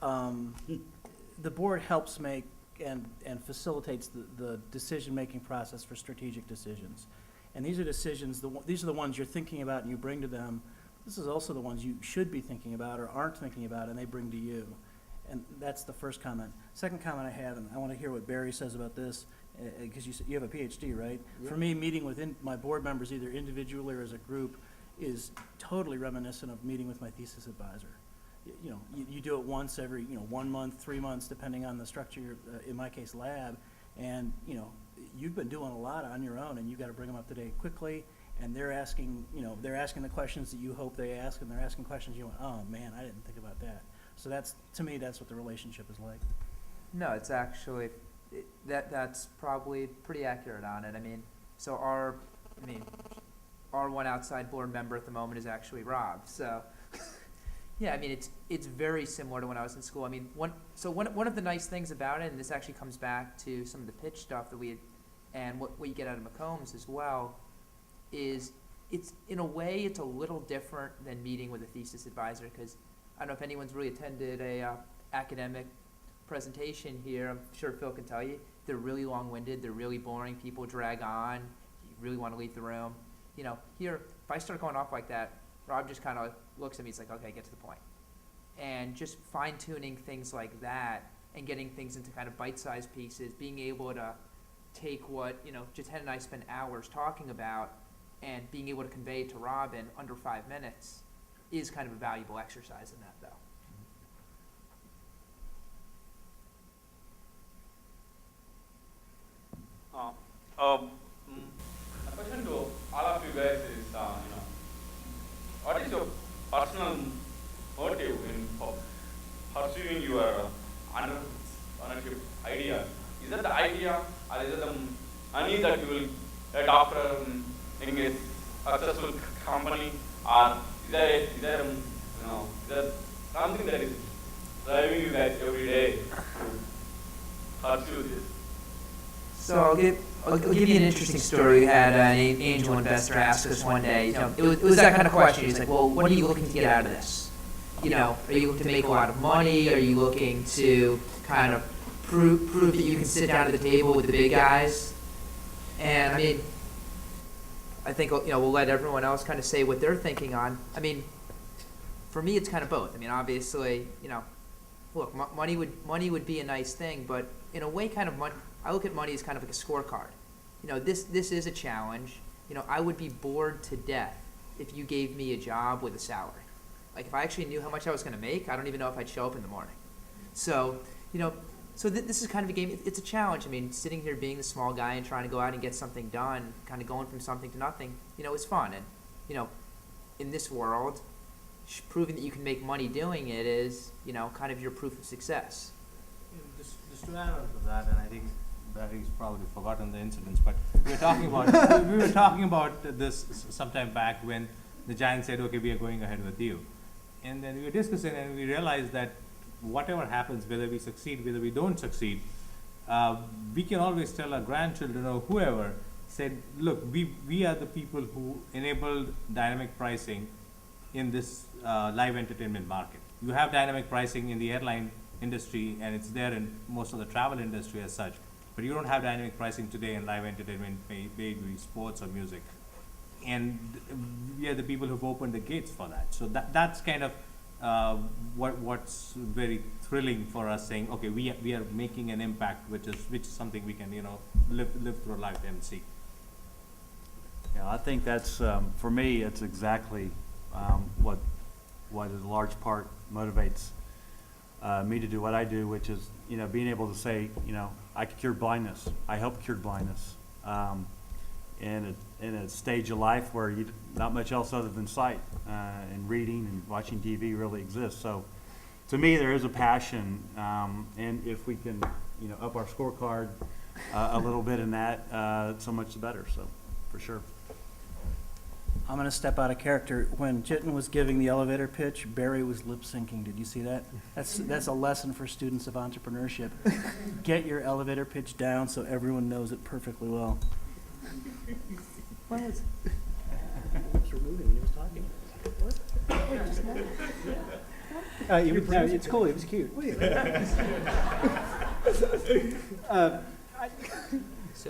the board helps make and facilitates the decision-making process for strategic decisions. And these are decisions, these are the ones you're thinking about and you bring to them. This is also the ones you should be thinking about or aren't thinking about and they bring to you. And that's the first comment. Second comment I have, and I want to hear what Barry says about this, because you have a PhD, right? Yeah. For me, meeting with my board members, either individually or as a group, is totally reminiscent of meeting with my thesis advisor. You do it once every 1 month, 3 months, depending on the structure. In my case, lab, and you've been doing a lot on your own, and you've got to bring them up to date quickly. and they're asking, they're asking the questions that you hope they ask, and they're asking questions you went, oh man, I didn't think about that. So to me, that's what the relationship is like. No, it's actually, that's probably pretty accurate on it. I mean, so our one outside board member at the moment is actually Rob. So, yeah, I mean, it's very similar to when I was in school. I mean, one of the nice things about it, and this actually comes back to some of the pitch stuff that we had, and what you get out of McCombs as well, is it's, in a way, it's a little different than meeting with a thesis advisor, because I don't know if anyone's really attended a academic presentation here. I'm sure Phil can tell you, they're really long-winded, they're really boring, people drag on, you really want to leave the room. Here, if I start going off like that, Rob just kind of looks at me, he's like, okay, get to the point. And just fine-tuning things like that and getting things into kind of bite-sized pieces, being able to take what, Jiten and I spend hours talking about and being able to convey it to Rob in under 5 minutes is kind of a valuable exercise in that, though. A question to all of you guys is, what is your personal motive in pursuing your entrepreneurship idea? Is it the idea, or is it the money that you will get after in a successful company, or is there something that is driving you guys every day to pursue this? So I'll give you an interesting story. We had an angel investor ask us one day, it was that kind of question. He's like, well, what are you looking to get out of this? Are you looking to make a lot of money? Are you looking to kind of prove that you can sit down at the table with the big guys? And I mean, I think, we'll let everyone else kind of say what they're thinking on. I mean, for me, it's kind of both. I mean, obviously, look, money would be a nice thing, but in a way, kind of I look at money as kind of like a scorecard. This is a challenge. I would be bored to death if you gave me a job with a salary. Like, if I actually knew how much I was going to make, I don't even know if I'd show up in the morning. So, this is kind of a game. It's a challenge. I mean, sitting here being the small guy and trying to go out and get something done, kind of going from something to nothing, is fun. And, in this world, proving that you can make money doing it is, kind of your proof of success. Just to add on to that, and I think Barry's probably forgotten the incidents, but we were talking about this sometime back when the giant said, okay, we are going ahead with you. And then we were discussing and we realized that whatever happens, whether we succeed, whether we don't succeed, we can always tell our grandchildren or whoever, said, look, we are the people who enabled dynamic pricing in this live entertainment market. You have dynamic pricing in the airline industry, and it's there in most of the travel industry as such, but you don't have dynamic pricing today in live entertainment, maybe sports or music. And we are the people who've opened the gates for that. So that's kind of what's very thrilling for us, saying, okay, we are making an impact, which is something we can live through a lifetime and see. Yeah, I think that's for me. It's exactly what in large part motivates me to do what I do, which is being able to say, I cured blindness. I helped cure blindness. In a stage of life where not much else other than sight and reading and watching TV really exists. So to me, there is a passion, and if we can up our scorecard a little bit in that, so much the better. So for sure. I'm going to step out of character. When Jiten was giving the elevator pitch, Barry was lip syncing. Did you see that? That's a lesson for students of entrepreneurship. Get your elevator pitch down so everyone knows it perfectly well. What? Lips were moving when he was talking. What? It's cool. It was cute.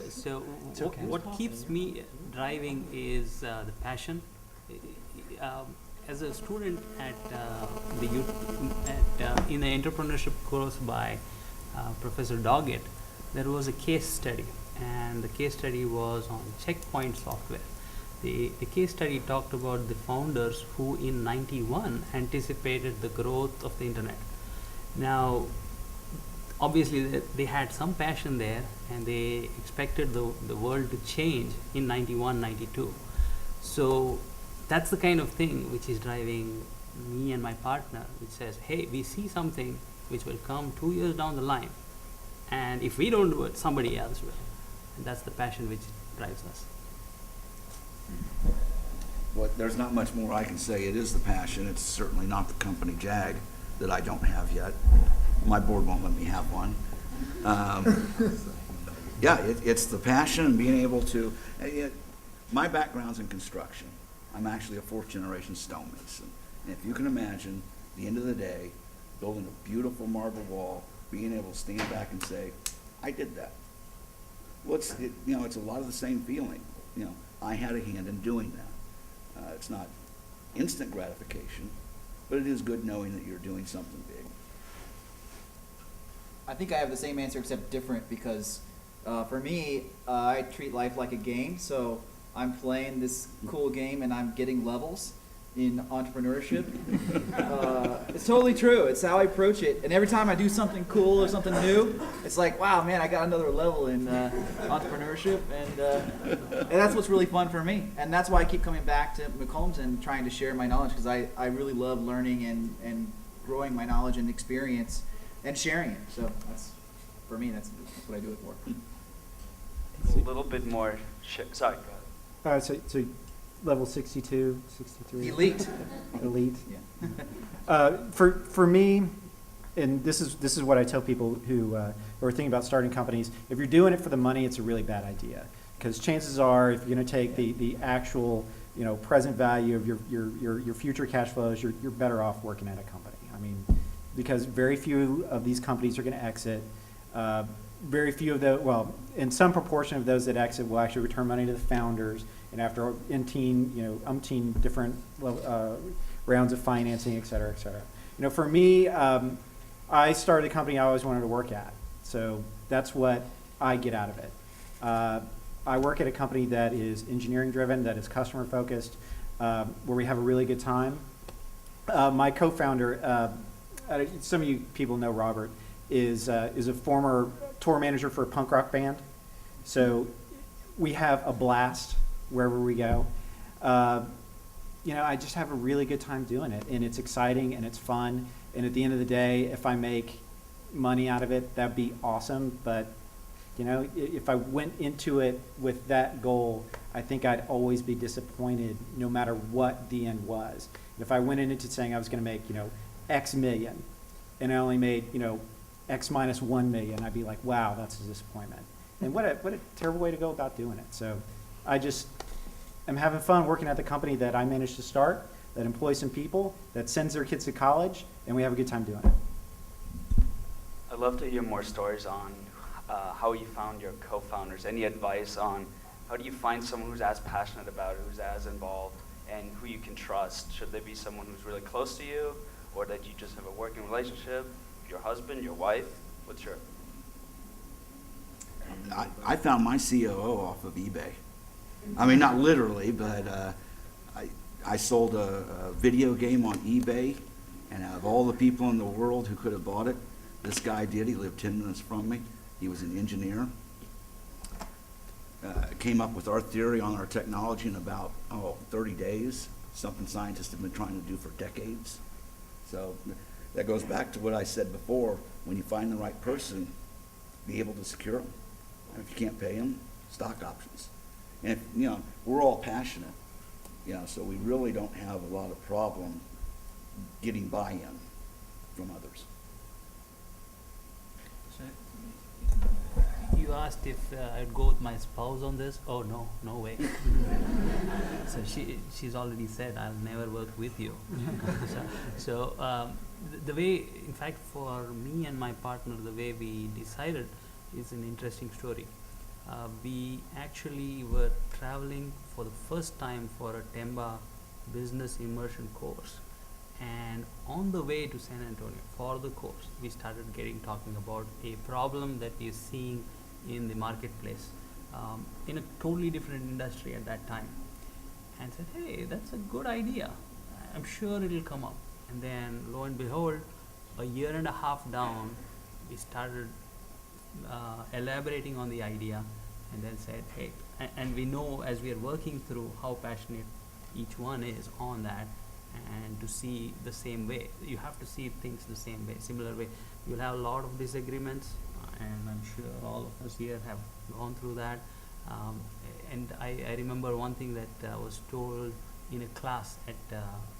So what keeps me driving is the passion. As a student at in the entrepreneurship course by Professor Doggett, there was a case study, and the case study was on Checkpoint software. The case study talked about the founders who in '91 anticipated the growth of the internet. Now, obviously they had some passion there, and they expected the world to change in '91, '92. So that's the kind of thing which is driving me and my partner, which says, hey, we see something which will come 2 years down the line, and if we don't do it, somebody else will. And that's the passion which drives us. Well, there's not much more I can say. It is the passion. It's certainly not the company JAG that I don't have yet. My board won't let me have one. Yeah, it's the passion and being able to, my background's in construction. I'm actually a fourth generation stonemason. And if you can imagine, at the end of the day, building a beautiful marble wall, being able to stand back and say, I did that. Well, it's a lot of the same feeling. I had a hand in doing that. It's not instant gratification, but it is good knowing that you're doing something big. I think I have the same answer except different because for me, I treat life like a game. So I'm playing this cool game and I'm getting levels in entrepreneurship. It's totally true. It's how I approach it. And every time I do something cool or something new, it's like, wow, man, I got another level in entrepreneurship. And that's what's really fun for me. And that's why I keep coming back to McCombs and trying to share my knowledge, because I really love learning and growing my knowledge and experience and sharing it. So that's, for me, that's what I do it for. It's a little bit more, sorry. So level 62, 63. Elite. Elite. Yeah. For me, and this is what I tell people who are thinking about starting companies, if you're doing it for the money, it's a really bad idea. Because chances are, if you're going to take the actual present value of your future cash flows, you're better off working at a company. I mean, because very few of these companies are going to exit. Very few of those, well, in some proportion of those that exit will actually return money to the founders. And after umpteen different rounds of financing, et cetera, et cetera. For me, I started a company I always wanted to work at. So that's what I get out of it. I work at a company that is engineering driven, that is customer focused, where we have a really good time. My co-founder, some of you people know Robert, is a former tour manager for a punk rock band. So we have a blast wherever we go. I just have a really good time doing it, and it's exciting and it's fun. And at the end of the day, if I make money out of it, that'd be awesome. But if I went into it with that goal, I think I'd always be disappointed no matter what the end was. If I went into saying I was going to make X million, and I only made X minus 1 million, I'd be like, wow, that's a disappointment. And what a terrible way to go about doing it. So I just am having fun working at the company that I managed to start, that employs some people, that sends their kids to college, and we have a good time doing it. I'd love to hear more stories on how you found your co-founders. Any advice on how do you find someone who's as passionate about it, who's as involved, and who you can trust? Should they be someone who's really close to you, or that you just have a working relationship? Your husband, your wife? What's your... I found my COO off of eBay. I mean, not literally, but I sold a video game on eBay, and out of all the people in the world who could have bought it, this guy did. He lived 10 minutes from me. He was an engineer. Came up with our theory on our technology in about 30 days, something scientists have been trying to do for decades. So that goes back to what I said before. When you find the right person, be able to secure them. And if you can't pay them, stock options. And if, we're all passionate, so we really don't have a lot of problem getting buy-in from others. You asked if I'd go with my spouse on this. Oh, no way. So she's already said, I'll never work with you. So the way, in fact, for me and my partner, the way we decided is an interesting story. We actually were traveling for the first time for a Temba business immersion course. And on the way to San Antonio for the course, we started talking about a problem that we are seeing in the marketplace in a totally different industry at that time, and said, hey, that's a good idea. I'm sure it'll come up. And then lo and behold, a year and a half down, we started elaborating on the idea, and then said, hey, and we know as we are working through how passionate each one is on that, and to see the same way. You have to see things the same way, similar way. You'll have a lot of disagreements, and I'm sure all of us here have gone through that. And I remember one thing that was told in a class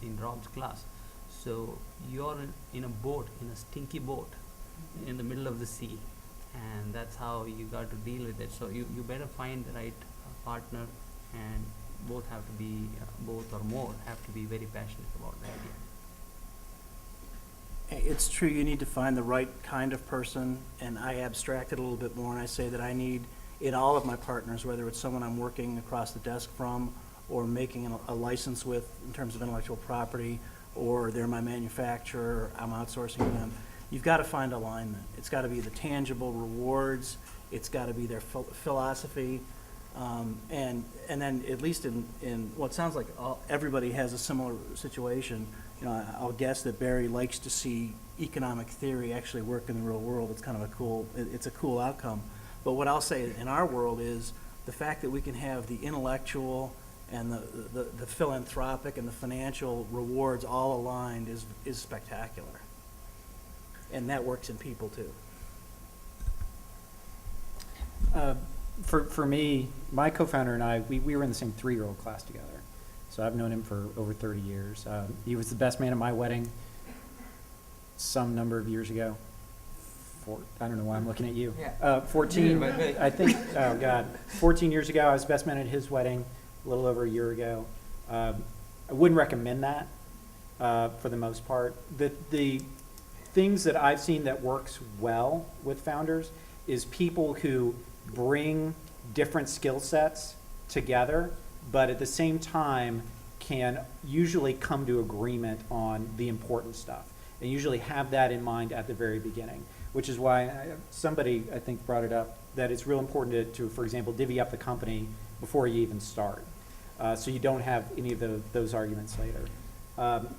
in Rob's class. So you're in a boat, in a stinky boat, in the middle of the sea, and that's how you got to deal with it. So you better find the right partner, and both have to be, both or more have to be very passionate about the idea. It's true, you need to find the right kind of person, and I abstract it a little bit more, and I say that I need in all of my partners, whether it's someone I'm working across the desk from or making a license with in terms of intellectual property, or they're my manufacturer, I'm outsourcing them. You've got to find alignment. It's got to be the tangible rewards. It's got to be their philosophy. And then at least in what sounds like everybody has a similar situation. You know, I'll guess that Barry likes to see economic theory actually work in the real world. It's kind of it's a cool outcome. But what I'll say in our world is the fact that we can have the intellectual and the philanthropic and the financial rewards all aligned is spectacular. And that works in people too. For me, my co-founder and I, we were in the same 3-year-old class together. So I've known him for over 30 years. He was the best man at my wedding some number of years ago. I don't know why I'm looking at you. Yeah. 14, I think, oh God, 14 years ago, I was best man at his wedding, a little over a year ago. I wouldn't recommend that for the most part. The things that I've seen that works well with founders is people who bring different skill sets together, but at the same time can usually come to agreement on the important stuff, and usually have that in mind at the very beginning, which is why somebody, I think, brought it up, that it's real important to, for example, divvy up the company before you even start, so you don't have any of those arguments later.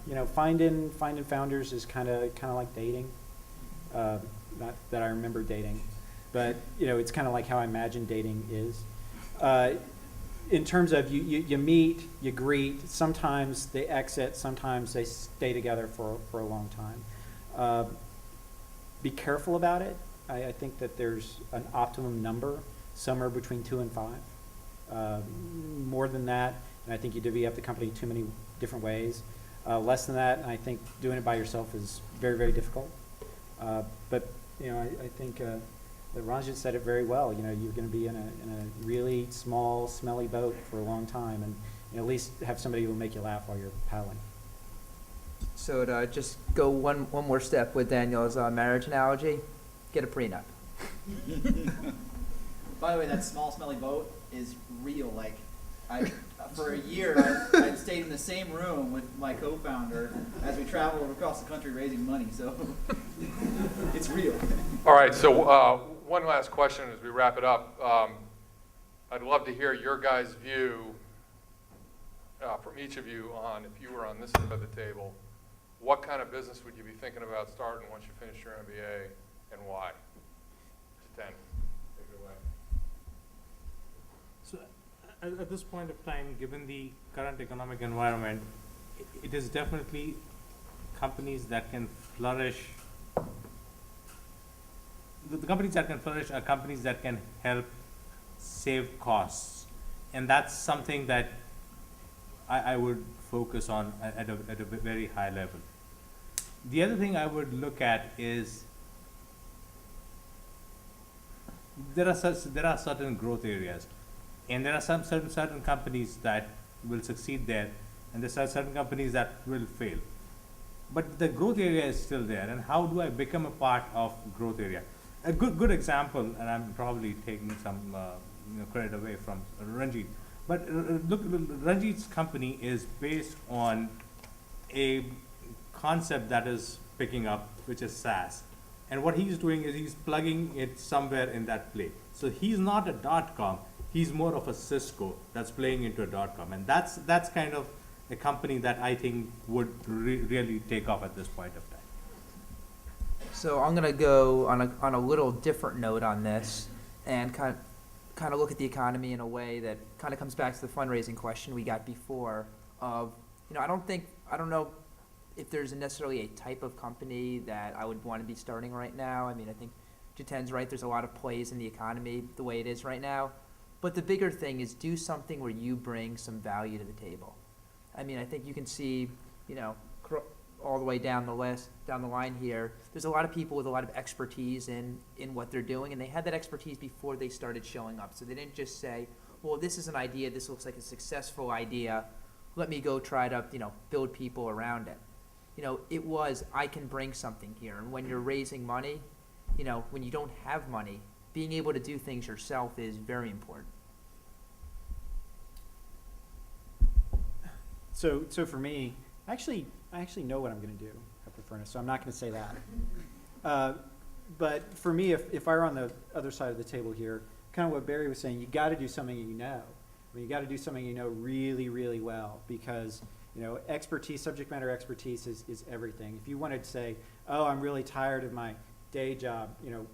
You know, finding founders is kind of like dating. Not that I remember dating, but you know, it's kind of like how I imagine dating is. In terms of you meet, you greet, sometimes they exit, sometimes they stay together for a long time. Be careful about it. I think that there's an optimum number, somewhere between 2 and 5. More than that, and I think you divvy up the company too many different ways. Less than that, and I think doing it by yourself is very, very difficult. But you know, I think that Ranjit said it very well. You know, you're going to be in a really small, smelly boat for a long time, and you know, at least have somebody who will make you laugh while you're paddling. So to just go one more step with Daniel's marriage analogy, get a prenup. By the way, that small smelly boat is real. Like, for a year, I stayed in the same room with my co-founder as we traveled across the country raising money. So it's real. All right. So one last question as we wrap it up. I'd love to hear your guys' view from each of you on, if you were on this side of the table, what kind of business would you be thinking about starting once you finish your MBA, and why? 10. Take it away. So at this point of time, given the current economic environment, it is definitely companies that can flourish. The companies that can flourish are companies that can help save costs. And that's something that I would focus on at a very high level. The other thing I would look at is there are certain growth areas, and there are certain companies that will succeed there, and there are certain companies that will fail. But the growth area is still there, and how do I become a part of growth area? A good example, and I'm probably taking some credit away from Ranjit, but look, Ranjit's company is based on a concept that is picking up, which is SaaS. And what he's doing is he's plugging it somewhere in that play. So he's not a .com, he's more of a Cisco that's playing into a .com. And that's kind of a company that I think would really take off at this point of time. So I'm going to go on a little different note on this, and kind of look at the economy in a way that kind of comes back to the fundraising question we got before. of, I don't know if there's necessarily a type of company that I would want to be starting right now. I mean, I think Jiten's right, there's a lot of plays in the economy the way it is right now. But the bigger thing is do something where you bring some value to the table. I mean, I think you can see, all the way down the line here, there's a lot of people with a lot of expertise in what they're doing, and they had that expertise before they started showing up. So they didn't just say, well, this is an idea, this looks like a successful idea, let me go try to, build people around it. It was, I can bring something here. And when you're raising money, when you don't have money, being able to do things yourself is very important. So for me, I actually know what I'm going to do at the furnace, so I'm not going to say that. But for me, if I were on the other side of the table here, kind of what Barry was saying, you got to do something you know. I mean, you got to do something you know really, really well, because expertise, subject matter expertise is everything. If you wanted to say, oh, I'm really tired of my day job,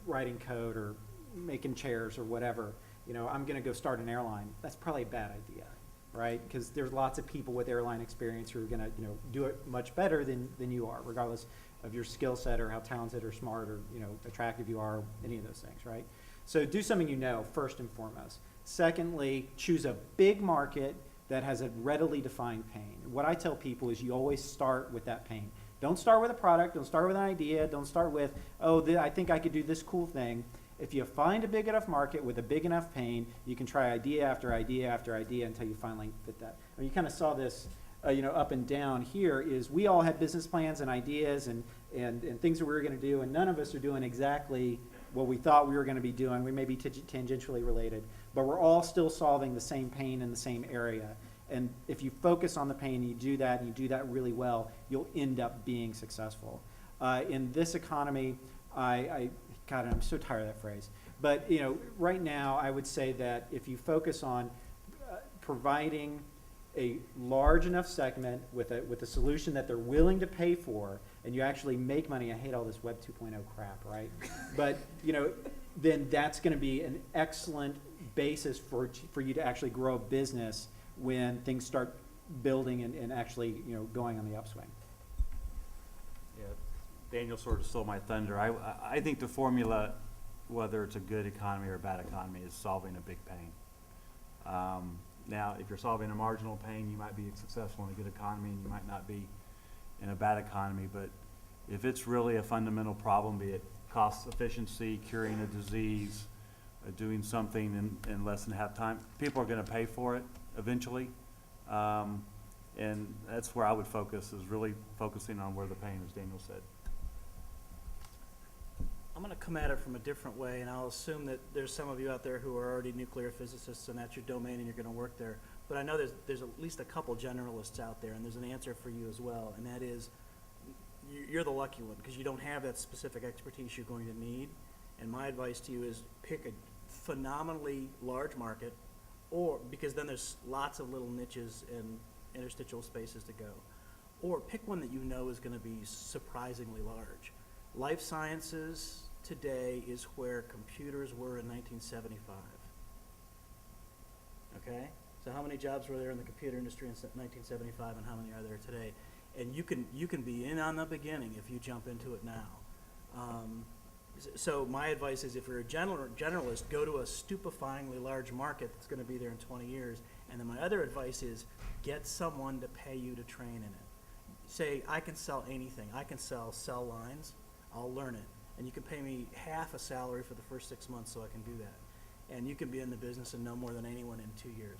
writing code or making chairs or whatever, I'm going to go start an airline, that's probably a bad idea, right? Because there's lots of people with airline experience who are going to do it much better than you are, regardless of your skill set or how talented or smart or attractive you are, any of those things, right? So do something first and foremost. Secondly, choose a big market that has a readily defined pain. What I tell people is you always start with that pain. Don't start with a product, don't start with an idea, don't start with, I think I could do this cool thing. If you find a big enough market with a big enough pain, you can try idea after idea after idea until you finally fit that. I mean, you kind of saw this, up and down here is we all had business plans and ideas and things that we were going to do, and none of us are doing exactly what we thought we were going to be doing. We may be tangentially related, but we're all still solving the same pain in the same area. And if you focus on the pain and you do that really well, you'll end up being successful. In this economy, God, I'm so tired of that phrase. But right now, I would say that if you focus on providing a large enough segment with a solution that they're willing to pay for, and you actually make money. I hate all this Web 2.0 crap, right? But then that's going to be an excellent basis for you to actually grow a business when things start building and actually going on the upswing. Yeah, Daniel sort of stole my thunder. I think the formula, whether it's a good economy or a bad economy, is solving a big pain. Now, if you're solving a marginal pain, you might be successful in a good economy, and you might not be in a bad economy. But if it's really a fundamental problem, be it cost efficiency, curing a disease, doing something in less than half time, people are going to pay for it eventually. And that's where I would focus, is really focusing on where the pain is, Daniel said. I'm going to come at it from a different way, and I'll assume that there's some of you out there who are already nuclear physicists and that's your domain and you're going to work there. But I know there's at least a couple generalists out there, and there's an answer for you as well, and that is you're the lucky one because you don't have that specific expertise you're going to need. And my advice to you is pick a phenomenally large market, or because then there's lots of little niches and interstitial spaces to go. Or pick one that you know is going to be surprisingly large. Life sciences today is where computers were in 1975. Okay? So how many jobs were there in the computer industry in 1975, and how many are there today? And you can be in on the beginning if you jump into it now. So my advice is, if you're a generalist, go to a stupefyingly large market that's going to be there in 20 years. And then my other advice is get someone to pay you to train in it. Say, I can sell anything. I can sell cell lines. I'll learn it. And you can pay me half a salary for the first 6 months so I can do that. And you can be in the business and know more than anyone in 2 years.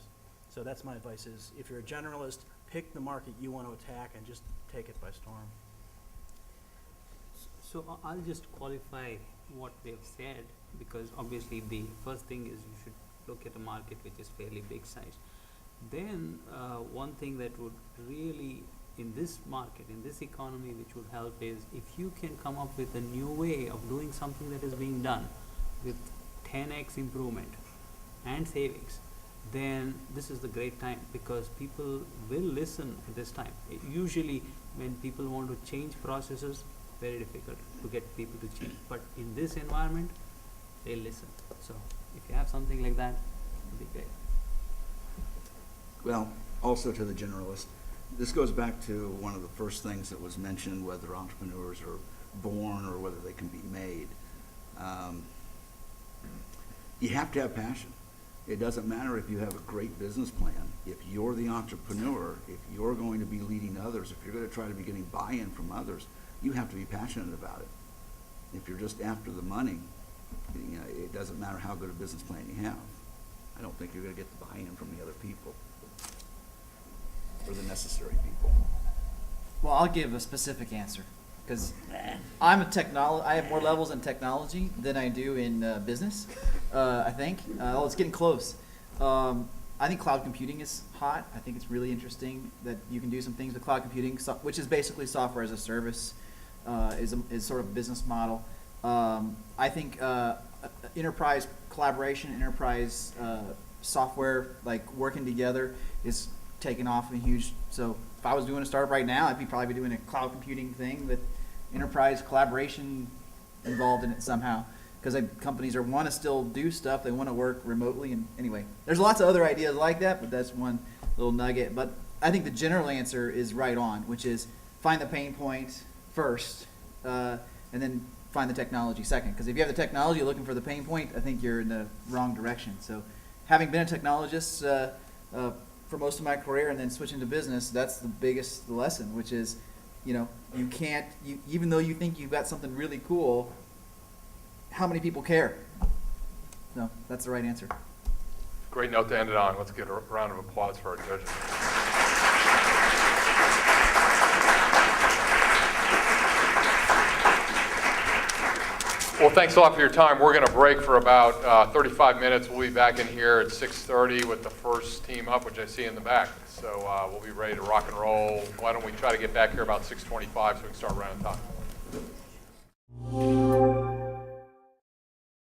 So that's my advice is, if you're a generalist, pick the market you want to attack and just take it by storm. So I'll just qualify what they've said, because obviously the first thing is you should look at a market which is fairly big size. Then one thing that would really, in this market, in this economy, which would help is if you can come up with a new way of doing something that is being done with 10x improvement and savings, then this is the great time, because people will listen at this time. Usually when people want to change processes, very difficult to get people to change. But in this environment, they listen. So if you have something like that, it would be great. Well, also to the generalist, This goes back to one of the first things that was mentioned, whether entrepreneurs are born or whether they can be made. You have to have passion. It doesn't matter if you have a great business plan. If you're the entrepreneur, if you're going to be leading others, if you're going to try to be getting buy-in from others, you have to be passionate about it. If you're just after the money, you know, it doesn't matter how good a business plan you have. I don't think you're going to get the buy-in from the other people, or the necessary people. Well, I'll give a specific answer, because I have more levels in technology than I do in business, I think. It's getting close. I think cloud computing is hot. I think it's really interesting that you can do some things with cloud computing, which is basically software as a service, is sort of a business model. I think enterprise collaboration, enterprise software, like working together, is taking off and huge. So if I was doing a startup right now, I'd probably be doing a cloud computing thing with enterprise collaboration involved in it somehow. Because companies want to still do stuff, they want to work remotely, and anyway, there's lots of other ideas like that, but that's one little nugget. But I think the general answer is right on, which is find the pain point first, and then find the technology second. Because if you have the technology looking for the pain point, I think you're in the wrong direction. So having been a technologist for most of my career and then switching to business, that's the biggest lesson, which is, you know, you can't, even though you think you've got something really cool, how many people care? No, that's the right answer. Great note to end it on. Let's get a round of applause for our judges. Well, thanks a lot for your time. We're going to break for about 35 minutes. We'll be back in here at 6:30 with the first team up, which I see in the back. So we'll be ready to rock and roll. Why don't we try to get back here about 6:25 so we can start running time.